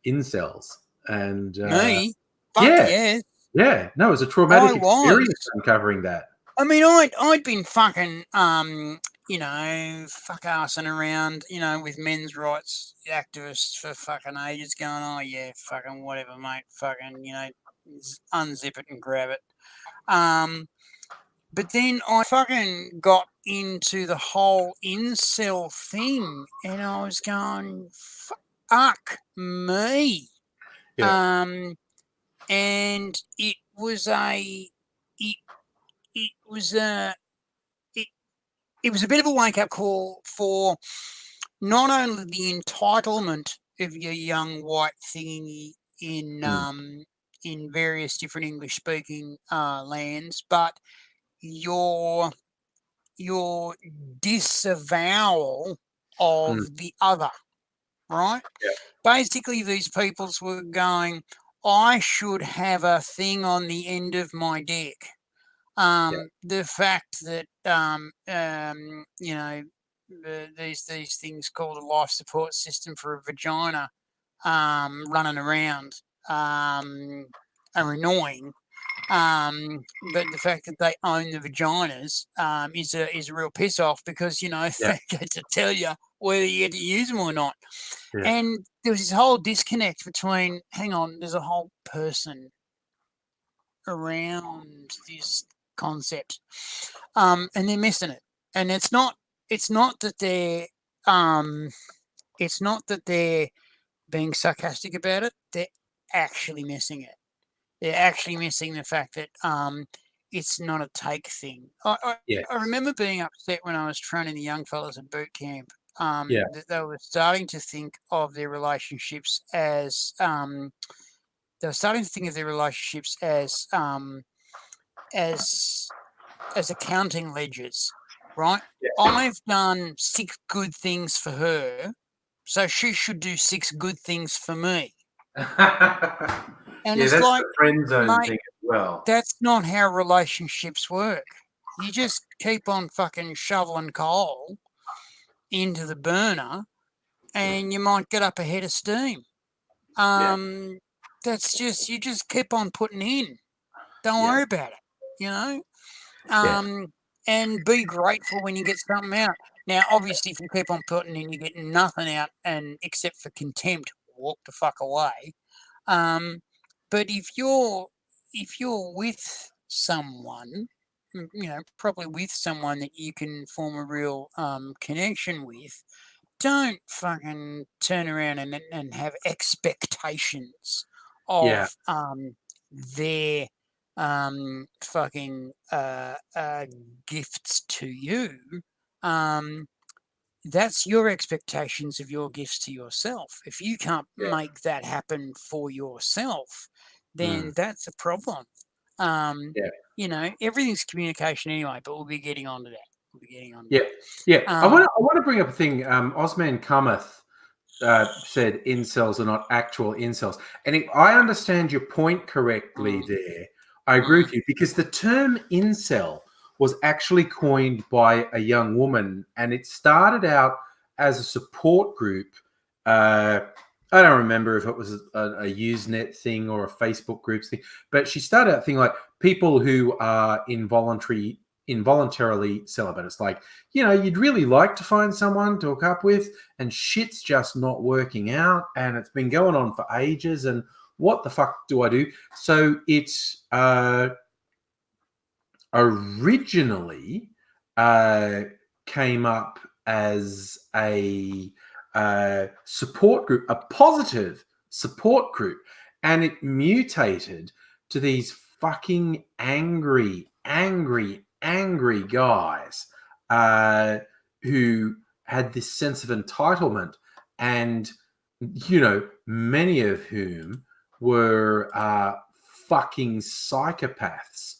incels. And Me? Fuck yes. Yeah, no, it was a traumatic experience uncovering that. I mean, I'd been fucking fuck assing around, with men's rights activists for fucking ages, going, oh yeah, fucking whatever, mate, fucking, unzip it and grab it. But then I fucking got into the whole incel thing, and I was going, fuck me. Yeah. And it was a bit of a wake-up call for not only the entitlement of your young white thingy in various different English-speaking lands, but your disavowal of the other, right? Yeah. Basically, these peoples were going, I should have a thing on the end of my dick. The fact that these things called a life support system for a vagina running around are annoying. But the fact that they own the vaginas is a real piss off, because they get to tell you whether you get to use them or not. Yeah. And there was this whole disconnect between, hang on, there's a whole person around this concept, and they're missing it. And it's not that they're being sarcastic about it. They're actually missing it. They're actually missing the fact that it's not a take thing. I remember being upset when I was training the young fellas at boot camp, that they were starting to think of their relationships as as accounting ledgers, right? I've done 6 good things for her, so she should do 6 good things for me. And it's that's like, the friend zone mate, thing as well. That's not how relationships work. You just keep on fucking shoveling coal, into the burner, and you might get up a head of steam. That's just, you just keep on putting in. Don't worry about it, you know. And be grateful when you get something out. Now, obviously, if you keep on putting in, you get nothing out, and except for contempt, walk the fuck away. But if you're with someone, probably with someone that you can form a real connection with, don't fucking turn around and have expectations of their fucking gifts to you. That's your expectations of your gifts to yourself. If you can't make that happen for yourself, then that's a problem. Everything's communication anyway, but we'll be getting onto that. I want to bring up a thing. Osman Kamath said incels are not actual incels, and if I understand your point correctly, there, I agree with you, because the term incel was actually coined by a young woman, and it started out as a support group. I don't remember if it was a Usenet thing or a Facebook groups thing, but she started out thinking like people who are involuntarily celibate. It's like, you'd really like to find someone to hook up with, and shit's just not working out, and it's been going on for ages, and what the fuck do I do? So it's originally came up as a support group, a positive support group, and it mutated to these fucking angry guys who had this sense of entitlement, and many of whom were fucking psychopaths,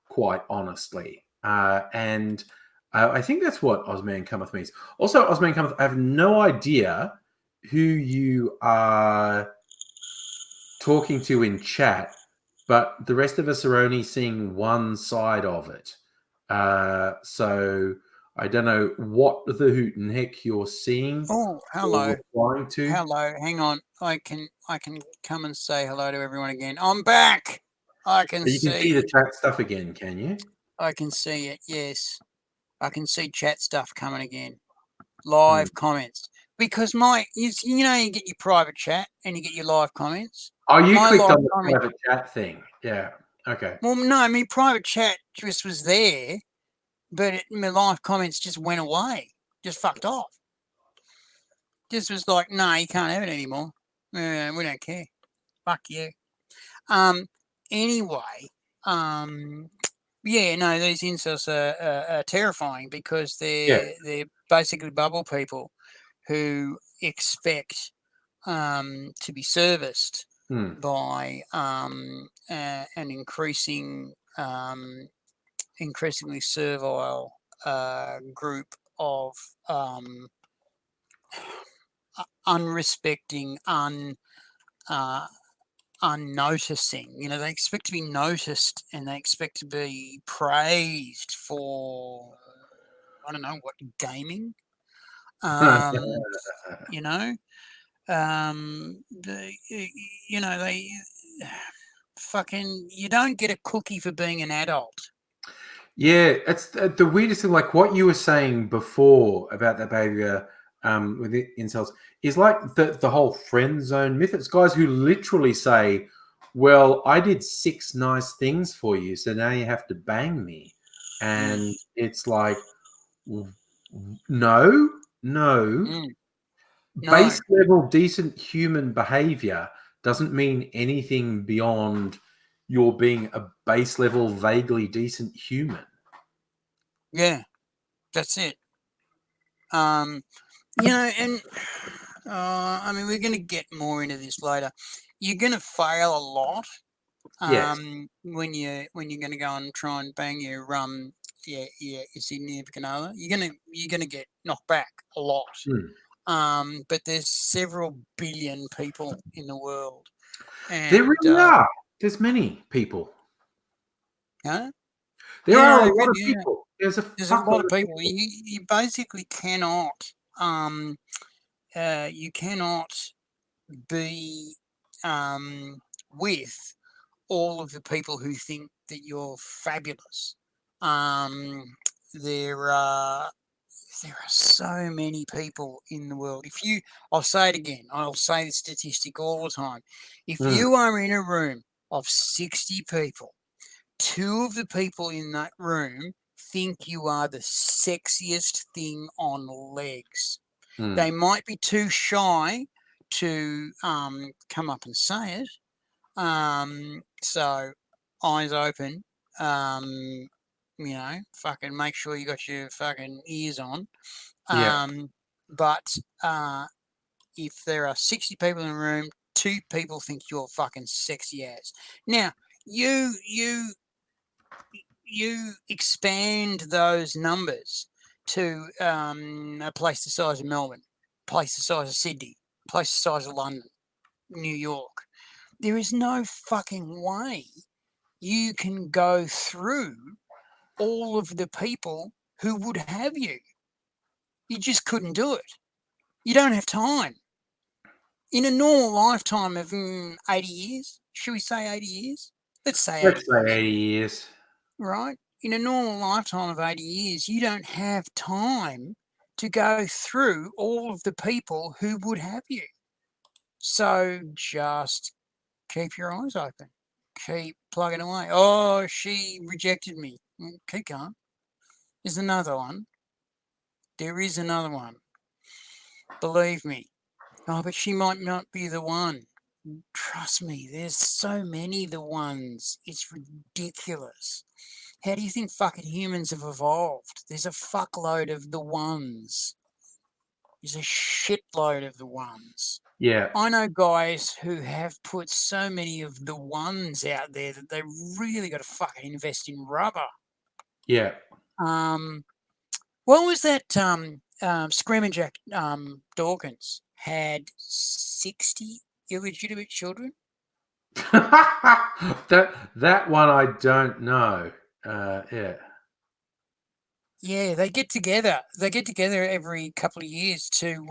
quite honestly. And I think that's what Osman Kamath means. Also, Osman Kamath, I have no idea who you are talking to in chat, but the rest of us are only seeing one side of it. So I don't know what the hoot and heck you're seeing. Oh, hello. Replying to. Hello, hang on. I can come and say hello to everyone again. I'm back. I can You can see the chat stuff again, can you? I can see it, yes. I can see chat stuff coming again. Live comments. Because you get your private chat and you get your live comments. Oh, you clicked on the private chat thing. Yeah. Okay. Well, no, I mean, private chat just was there, but my live comments just went away. Just fucked off. Just was like, no, you can't have it anymore. We don't care. Fuck you. Anyway, these incels are terrifying because they're basically bubble people who expect to be serviced by an increasingly servile group of unrespecting, unnoticing. They expect to be noticed, and they expect to be praised for, I don't know what, gaming. They fucking, you don't get a cookie for being an adult. Yeah, it's the weirdest thing. Like what you were saying before about that behavior with incels is like the whole friend zone myth. It's guys who literally say, well, I did 6 nice things for you, so now you have to bang me. And it's like, no. Base level decent human behavior doesn't mean anything beyond you're being a base level vaguely decent human. Yeah, that's it. And I mean, we're going to get more into this later. You're going to fail a lot when you're going to go and try and bang your significant other. You're going to get knocked back a lot. But there's several billion people in the world. And, there really are. There's many people. Huh? There are a lot of people. There's a lot of people. You basically cannot you cannot be with all of the people who think that you're fabulous. There are so many people in the world. I'll say it again. I'll say the statistic all the time. If you are in a room of 60 people, 2 of the people in that room think you are the sexiest thing on legs. They might be too shy to come up and say it. So eyes open. Fucking make sure you got your fucking ears on. But if there are 60 people in the room, 2 people think you're fucking sexy as. Now, you expand those numbers to a place the size of Melbourne, place the size of Sydney, place the size of London, New York. There is no fucking way you can go through all of the people who would have you. You just couldn't do it. You don't have time. In a normal lifetime of 80 years, should we say 80 years? Let's say 80 years. Right? In a normal lifetime of 80 years, you don't have time to go through all of the people who would have you. So just keep your eyes open. Keep plugging away. Oh, she rejected me. Keep going. There's another one. There is another one. Believe me. Oh, but she might not be the one. Trust me, there's so many the ones. It's ridiculous. How do you think fucking humans have evolved? There's a fuckload of the ones. There's a shitload of the ones. Yeah. I know guys who have put so many of the ones out there that they really got to fucking invest in rubber. Yeah. What was that? Screaming Jack Dawkins had 60 illegitimate children. that one I don't know. Yeah, they get together. They get together every couple of years to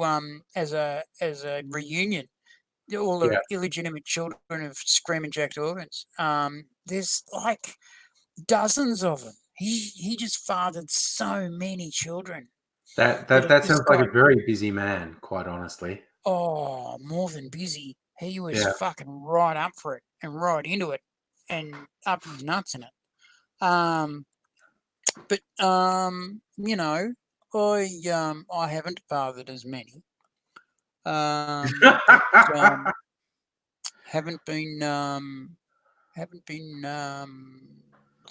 as a reunion. All the illegitimate children of Screaming Jack Dawkins. There's like dozens of them. He just fathered so many children. That sounds like a very busy man, quite honestly. Oh, more than busy. He was fucking right up for it and right into it and up his nuts in it. But you know, I haven't fathered as many. But, haven't been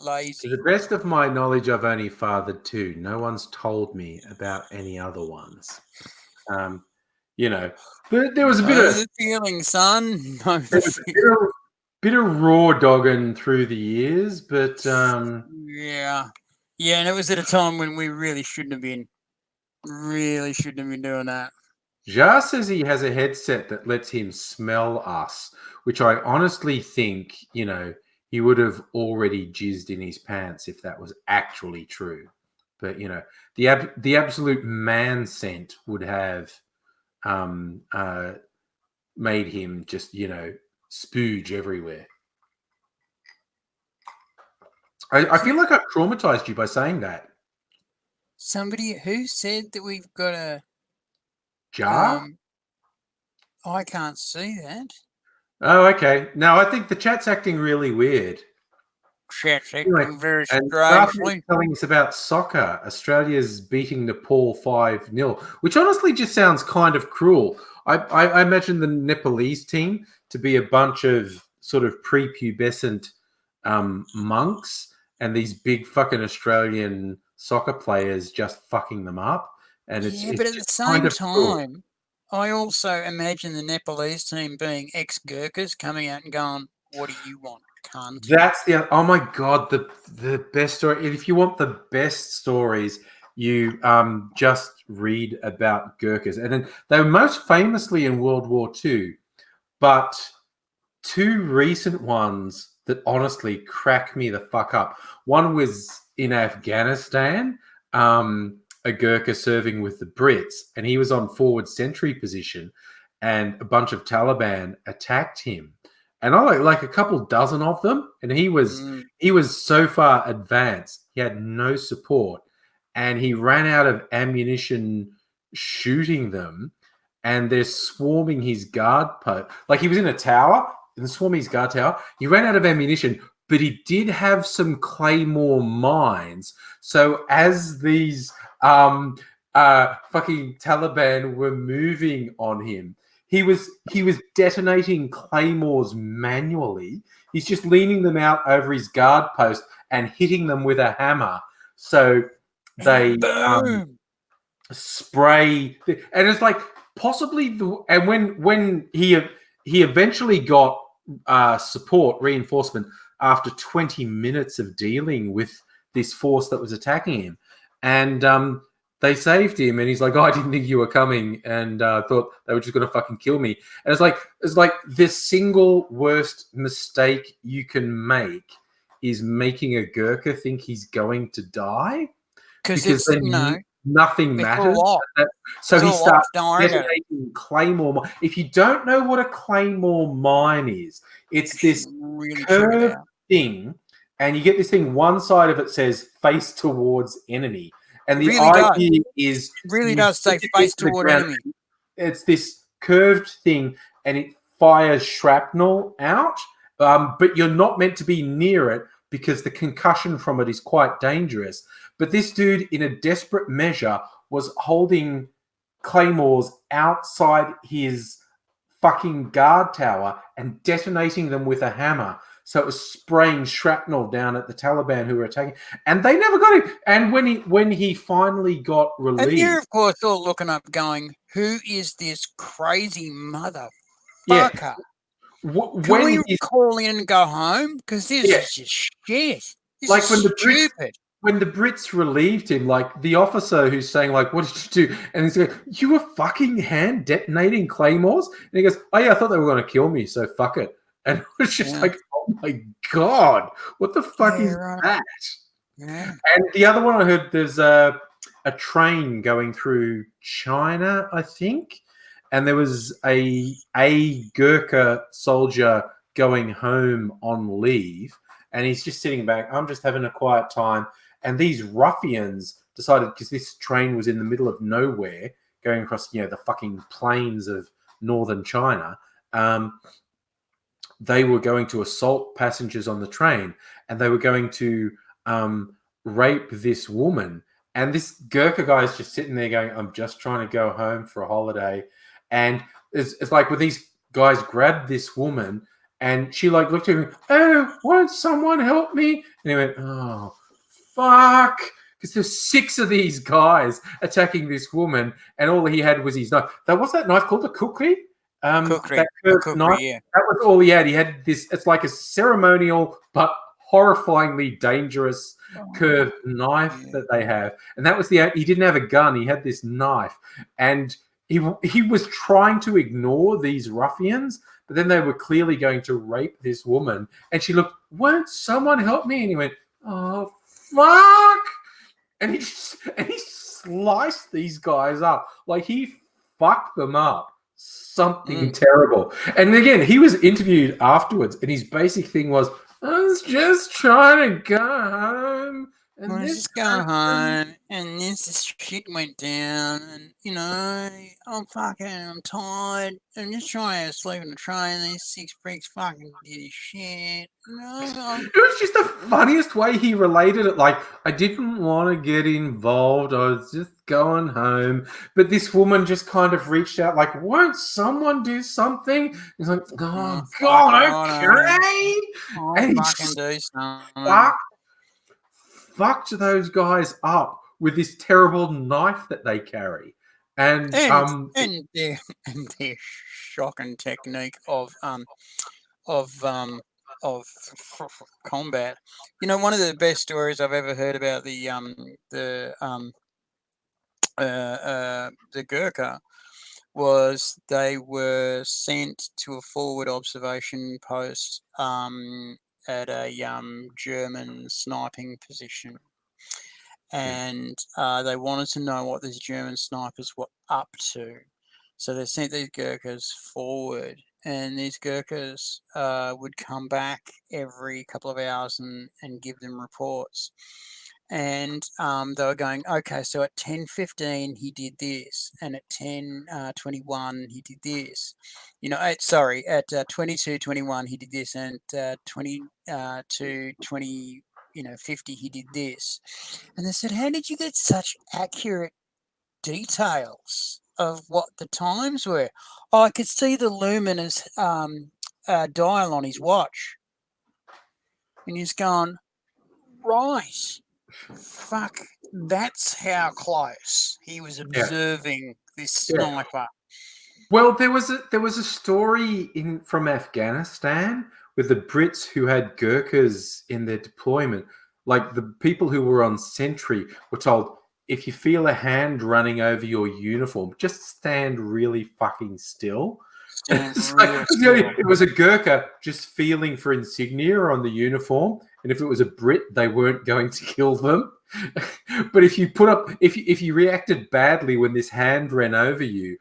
lazy. To the best of my knowledge, I've only fathered 2. No one's told me about any other ones. You know, but there was a bit of the feeling, son. Bit of raw dogging through the years, but yeah, and it was at a time when we really shouldn't have been doing that. Jar says he has a headset that lets him smell us, which I honestly think, he would have already jizzed in his pants if that was actually true. But the absolute man scent would have made him just spooge everywhere. I feel like I've traumatized you by saying that. Somebody who said that we've got a jar? I can't see that. Oh, okay. No, I think the chat's acting really weird. Chat's acting very strangely. Telling us about soccer. Australia's beating Nepal 5-0, which honestly just sounds kind of cruel. I imagine the Nepalese team to be a bunch of sort of prepubescent monks and these big fucking Australian soccer players just fucking them up. And it's but at the same time, I also imagine the Nepalese team being ex-Gurkhas coming out and going, "What do you want, cunt?" That's oh my god, the best story. If you want the best stories, you just read about Gurkhas, and then they were most famously in World War II, but 2 recent ones that honestly crack me the fuck up. One was in Afghanistan. a Gurkha serving with the Brits, and he was on forward sentry position, and a bunch of Taliban attacked him, and I like a couple dozen of them, and he was so far advanced, he had no support, and he ran out of ammunition shooting them, and they're swarming his guard post. Like he was in a tower and swarming his guard tower. He ran out of ammunition, but he did have some claymore mines. So as these fucking Taliban were moving on him, he was detonating claymores manually. He's just leaning them out over his guard post and hitting them with a hammer. So they spray, and it's like possibly and when he eventually got support reinforcement after 20 minutes of dealing with this force that was attacking him, and they saved him, and he's like, "Oh, I didn't think you were coming, and thought they were just going to fucking kill me." And it's like the single worst mistake you can make is making a Gurkha think he's going to die, because then nothing matters. So he starts detonating claymore. If you don't know what a claymore mine is, it's this really curved thing, and you get this thing. One side of it says "face towards enemy," and the idea is really does say "face toward enemy." It's this curved thing, and it fires shrapnel out, but you're not meant to be near it because the concussion from it is quite dangerous. But this dude, in a desperate measure, was holding claymores outside his fucking guard tower and detonating them with a hammer. So it was spraying shrapnel down at the Taliban who were attacking, and they never got him. And when he finally got relieved, and you're of course all looking up, going, "Who is this crazy motherfucker? Yeah. Can we call in and go home? Because this is just shit. This like is stupid." When the Brits relieved him, like the officer who's saying, like, "What did you do?" And he's like, "You were fucking hand detonating claymores." And he goes, "Oh yeah, I thought they were going to kill me, so fuck it." And it was just like, "Oh my god, what the fuck is that?" Yeah. And the other one I heard, there's a train going through China, I think, and there was a Gurkha soldier going home on leave, and he's just sitting back. I'm just having a quiet time. And these ruffians decided, because this train was in the middle of nowhere, going across, the fucking plains of northern China, they were going to assault passengers on the train, and they were going to rape this woman. And this Gurkha guy is just sitting there going, "I'm just trying to go home for a holiday." And it's like, when these guys grabbed this woman, and she like looked at him, "Oh, won't someone help me?" And he went, "Oh, fuck." Because there's 6 of these guys attacking this woman, and all he had was his knife. What's that knife called? A kukri? Kukri. That curved knife. Yeah. That was all he had. He had this, it's like a ceremonial but horrifyingly dangerous curved knife that they have. And that was he didn't have a gun. He had this knife. And he was trying to ignore these ruffians, but then they were clearly going to rape this woman. And she looked, "Won't someone help me?" And he went, "Oh, fuck." And he sliced these guys up. Like, he fucked them up. Something terrible. And again, he was interviewed afterwards, and his basic thing was, "I was just trying to go home. And this shit went down, and I'm tired. I'm just trying to sleep in the train. These 6 pricks fucking did his shit." It was just the funniest way he related it. Like, "I didn't want to get involved. I was just going home." But this woman just kind of reached out, like, "Won't someone do something?" He's like, "Oh, God, okay." And fucking do something. Fucked those guys up with this terrible knife that they carry. And their shocking technique of combat. One of the best stories I've ever heard about the Gurkha was they were sent to a forward observation post at a German sniping position, and they wanted to know what these German snipers were up to. So they sent these Gurkhas forward, and these Gurkhas would come back every couple of hours and give them reports. And they were going, okay, so at 10:15 he did this, and at 10:21 he did this. At 22:21 he did this, and 22:20 50 he did this. And they said, how did you get such accurate details of what the times were? Oh, I could see the luminous dial on his watch. And he's gone, right. Fuck, that's how close he was observing this sniper. Well, there was a story from Afghanistan with the Brits who had Gurkhas in their deployment. Like the people who were on sentry were told, if you feel a hand running over your uniform, just stand really fucking still. It was a Gurkha just feeling for insignia on the uniform, and if it was a Brit, they weren't going to kill them. But if you reacted badly when this hand ran over you,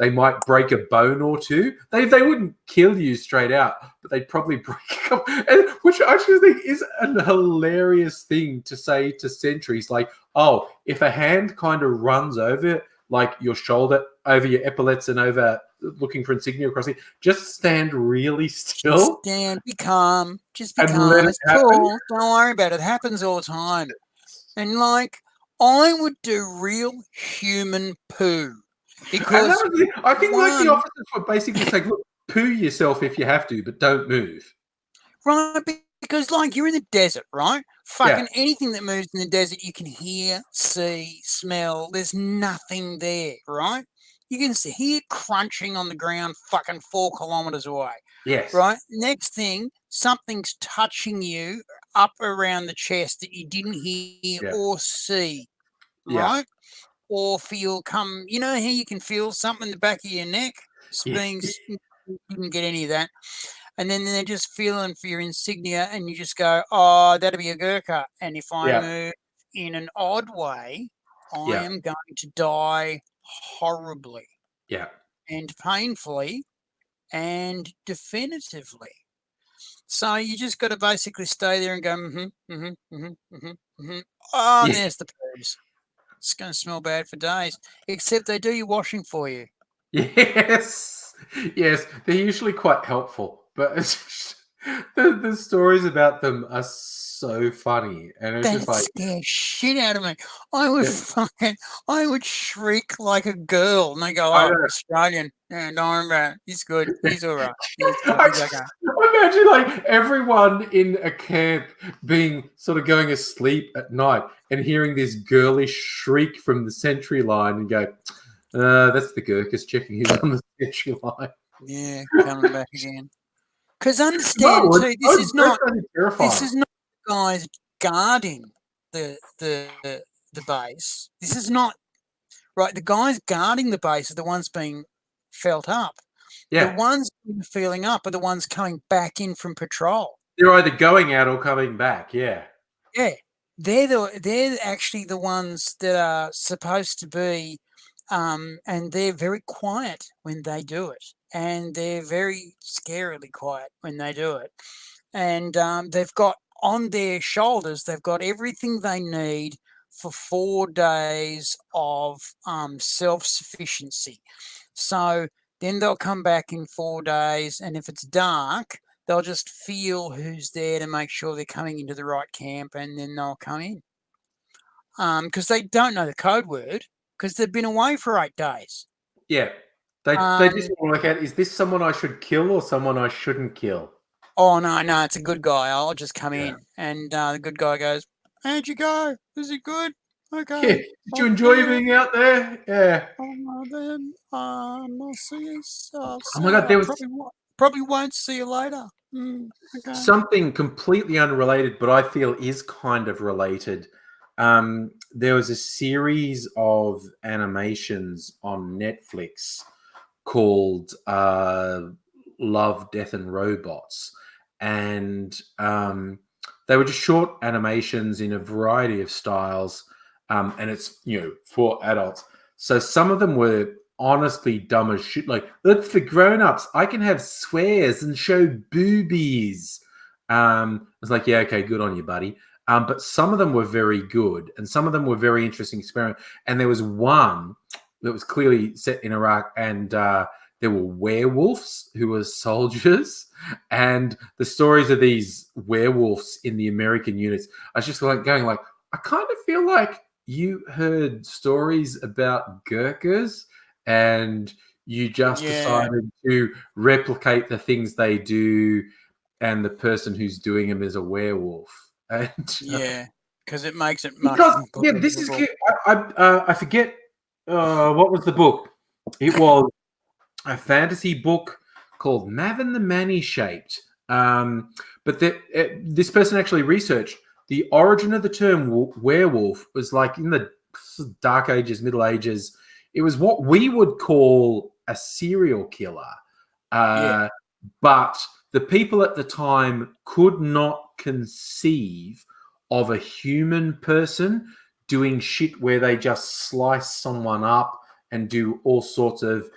they might break a bone or two. They wouldn't kill you straight out, but they'd probably break a couple, which I actually think is a hilarious thing to say to sentries. Like, oh, if a hand kind of runs over like your shoulder, over your epaulets, and over looking for insignia across it, just stand really still. Just stand, be calm. Just be calm. It's cool. Don't worry about it. It happens all the time. And like, I would do real human poo. Because I think like the officers were basically saying, look, poo yourself if you have to, but don't move. Right, because like you're in the desert, right? Fucking anything that moves in the desert, you can hear, see, smell. There's nothing there, right? You can hear crunching on the ground fucking 4 kilometers away. Yes. Right? Next thing, something's touching you up around the chest that you didn't hear or see, right? Or feel how you can feel something in the back of your neck? You didn't get any of that. And then they're just feeling for your insignia, and you just go, oh, that'll be a Gurkha. And if I move in an odd way, I am going to die horribly. Yeah. And painfully and definitively. So you just got to basically stay there and go, oh, and there's the poos. It's going to smell bad for days, except they do your washing for you. Yes. Yes. They're usually quite helpful, but the stories about them are so funny. And it's just like, scares shit out of me. I would shriek like a girl, and they go, oh, Australian. Yeah, don't worry about it. He's good. He's all right. Imagine like everyone in a camp being sort of going asleep at night and hearing this girlish shriek from the sentry line and go, that's the Gurkhas checking who's on the sentry line. Yeah, coming back again. Because understand too, this is not the guys guarding the base. This is not right. The guys guarding the base are the ones being felt up. Yeah. The ones feeling up are the ones coming back in from patrol. They're either going out or coming back. Yeah. Yeah. They're actually the ones that are supposed to be, and they're very quiet when they do it, and they're very scarily quiet when they do it, and they've got on their shoulders, they've got everything they need for 4 days of self-sufficiency. So then they'll come back in 4 days, and if it's dark, they'll just feel who's there to make sure they're coming into the right camp, and then they'll come in. Because they don't know the code word, because they've been away for 8 days. Yeah. They just want to work out, is this someone I should kill or someone I shouldn't kill? Oh, no, it's a good guy. I'll just come in. And the good guy goes, how'd you go? Is it good? Okay. Yeah. Did you enjoy being out there? Yeah. Oh, then I'll see you. Oh my God, there was probably won't see you later. Okay. Something completely unrelated, but I feel is kind of related. There was a series of animations on Netflix called Love, Death and Robots. And they were just short animations in a variety of styles, and it's for adults. So some of them were honestly dumb as shit. Like, look, for grown-ups, I can have swears and show boobies. It's like, yeah, okay, good on you, buddy. But some of them were very good, and some of them were very interesting experiments. And there was one that was clearly set in Iraq, and there were werewolves who were soldiers, and the stories of these werewolves in the American units. I was just like going like, I kind of feel like you heard stories about Gurkhas, and you just decided to replicate the things they do, and the person who's doing them is a werewolf. And, because it makes it much more this is good. I forget what was the book. It was a fantasy book called Mavin the Many-Shaped. But this person actually researched the origin of the term werewolf was like in the Dark Ages, Middle Ages. It was what we would call a serial killer. But the people at the time could not conceive of a human person doing shit where they just slice someone up and do all sorts of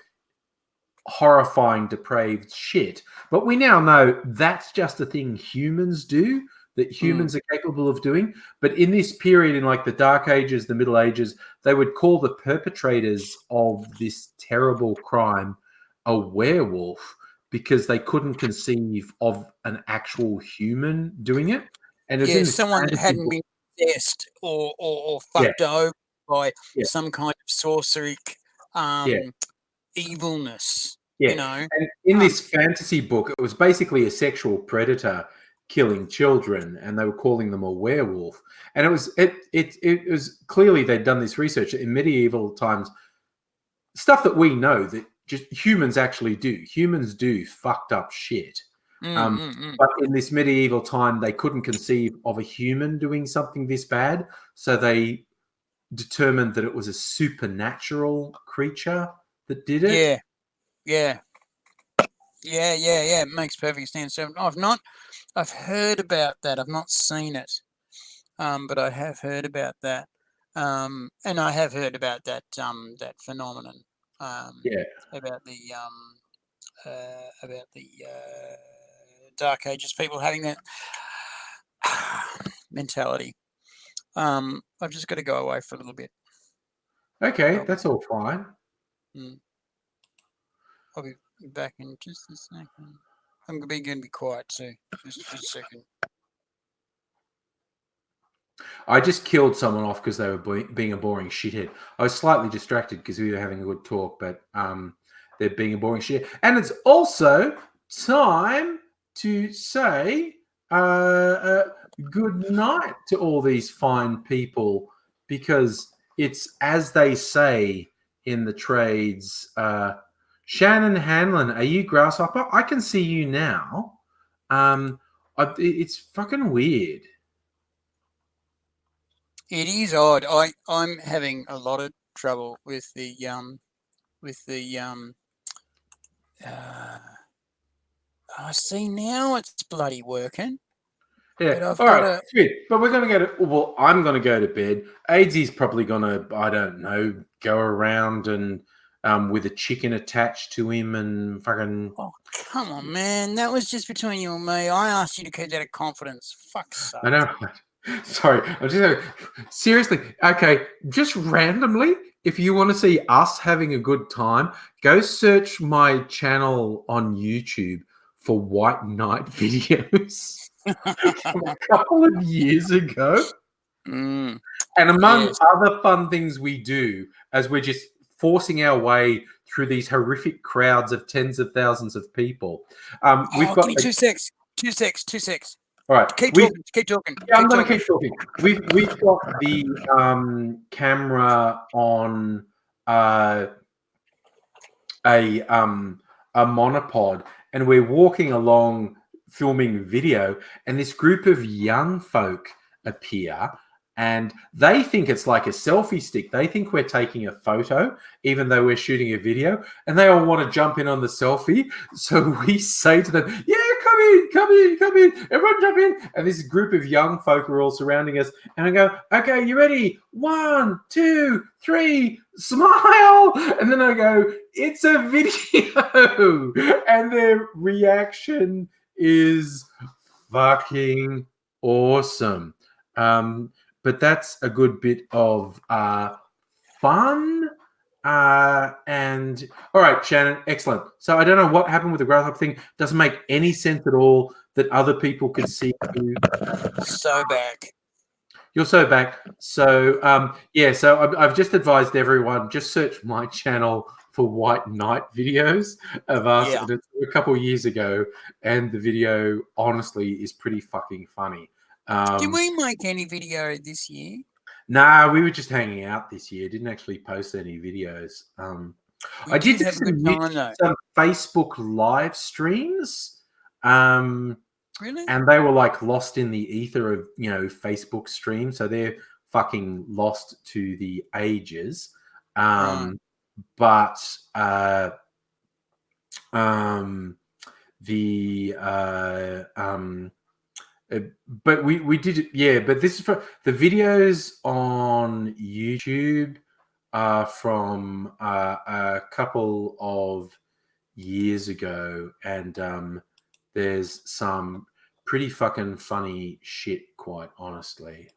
horrifying, depraved shit. But we now know that's just a thing humans do, that humans are capable of doing. But in this period, in like the Dark Ages, the Middle Ages, they would call the perpetrators of this terrible crime a werewolf, because they couldn't conceive of an actual human doing it. And someone that hadn't been possessed or fucked over by some kind of sorcery evilness. And in this fantasy book, it was basically a sexual predator killing children, and they were calling them a werewolf. And it was clearly they'd done this research in medieval times, stuff that we know that just humans actually do. Humans do fucked up shit. But in this medieval time, they couldn't conceive of a human doing something this bad, so they determined that it was a supernatural creature that did it. Yeah. It makes perfect sense. So I've heard about that. I've not seen it, but I have heard about that. And I have heard about that that phenomenon. About the Dark Ages, people having that mentality. I've just got to go away for a little bit. Okay, that's all fine. I'll be back in just a second. I'm going to be quiet too. Just a second. I just killed someone off because they were being a boring shithead. I was slightly distracted because we were having a good talk, but they're being a boring shit. And it's also time to say good night to all these fine people, because it's as they say in the trades. Shannon Hanlon, are you Grasshopper? I can see you now. It's fucking weird. It is odd. I'm having a lot of trouble with the I see now it's bloody working. Yeah, all right, but we're going to go to, well, I'm going to go to bed. AIDSy's probably going to, I don't know, go around and with a chicken attached to him and fucking... Oh, come on, man. That was just between you and me. I asked you to keep that a confidence. Fuck's sake. I know. Sorry. I'm just seriously. Okay, just randomly, if you want to see us having a good time, go search my channel on YouTube for White Knight videos from a couple of years ago. And among other fun things we do, as we're just forcing our way through these horrific crowds of tens of thousands of people. We've got... Give me 2 secs. 2 secs. 2 secs. All right. Keep talking. Yeah, I'm going to keep talking. We've got the camera on a monopod, and we're walking along filming video, and this group of young folk appear, and they think it's like a selfie stick. They think we're taking a photo, even though we're shooting a video, and they all want to jump in on the selfie. So we say to them, yeah, come in, come in, come in. Everyone jump in. And this group of young folk are all surrounding us. And I go, okay, you ready? 1, 2, 3, smile. And then I go, it's a video. And their reaction is fucking awesome. But that's a good bit of fun. And all right, Shannon, excellent. So I don't know what happened with the grasshopper thing. Doesn't make any sense at all that other people could see you. So back. You're so back. So yeah, so I've just advised everyone, just search my channel for White Knight videos of us. Yeah. And it's a couple of years ago, and the video honestly is pretty fucking funny. Did we make any video this year? Nah, we were just hanging out this year. Didn't actually post any videos. I did have a good time though. some Facebook live streams. Really? And they were like lost in the ether of, you know, Facebook streams. So they're fucking lost to the ages. But but we did it, yeah. But this is for the videos on YouTube are from a couple of years ago, and there's some pretty fucking funny shit, quite honestly.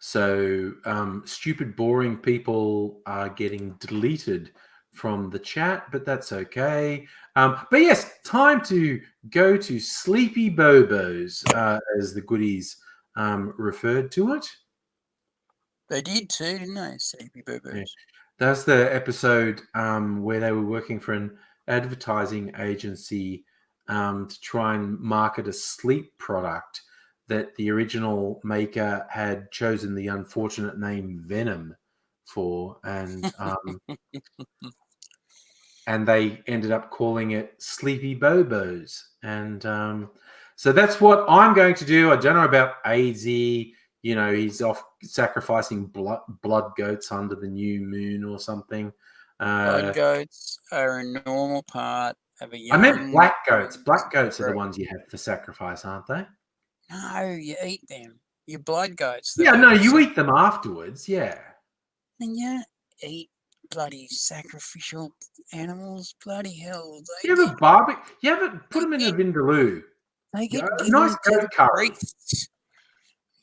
So stupid, boring people are getting deleted from the chat, but that's okay. But yes, time to go to Sleepy Bobos, as the goodies referred to it. They did too, didn't they? Sleepy Bobos. Yeah. That's the episode where they were working for an advertising agency to try and market a sleep product that the original maker had chosen the unfortunate name Venom for, and and they ended up calling it Sleepy Bobos. And so that's what I'm going to do. I don't know about AZ. You know, he's off sacrificing blood goats under the new moon or something. Blood goats are a normal part of a young... I meant black goats. Black goats are the ones you have for sacrifice, aren't they? No, you eat them. Your blood goats. Yeah, no, you eat them afterwards, yeah. And you eat bloody sacrificial animals. Bloody hell. You have a barbecue. You haven't put them in a vindaloo. They get nice goat curry. Priests.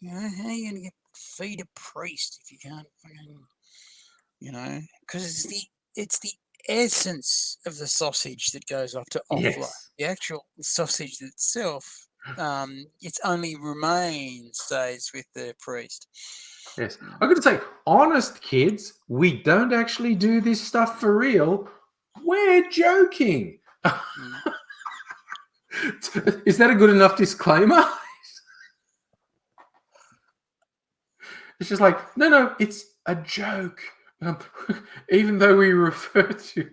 You know, how are you going to feed a priest if you can't, you know, because it's the essence of the sausage that goes off to offload. Yes. The actual sausage itself, its only remains stays with the priest. Yes. I'm going to say, honest kids, we don't actually do this stuff for real. We're joking. Is that a good enough disclaimer? It's just like, no, it's a joke. Even though we refer to...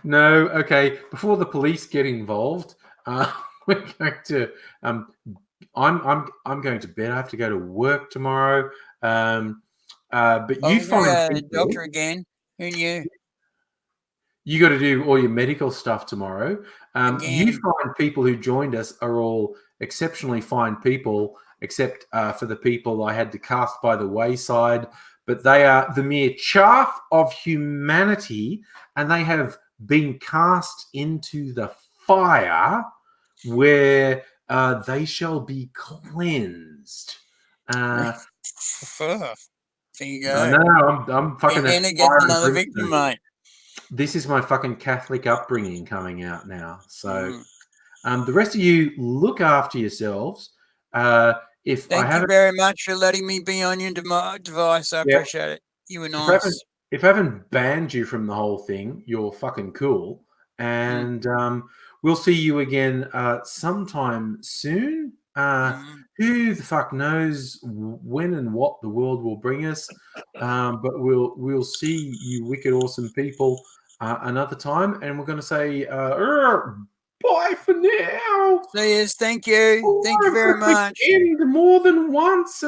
No, okay. Before the police get involved, we're going to... I'm going to bed. I have to go to work tomorrow. But you find the doctor again. Who knew? You got to do all your medical stuff tomorrow. You find people who joined us are all exceptionally fine people, except for the people I had to cast by the wayside. But they are the mere chaff of humanity, and they have been cast into the fire where they shall be cleansed. There you go. No, I'm fucking... And it gets another victim, mate. This is my fucking Catholic upbringing coming out now. So the rest of you, look after yourselves. Thank you very much for letting me be on your device. I appreciate it. You were nice. If I haven't banned you from the whole thing, you're fucking cool. And we'll see you again sometime soon. Who the fuck knows when and what the world will bring us? But we'll see you wicked awesome people another time. And we're going to say bye for now. See you. Thank you. Thank you very much. End more than once.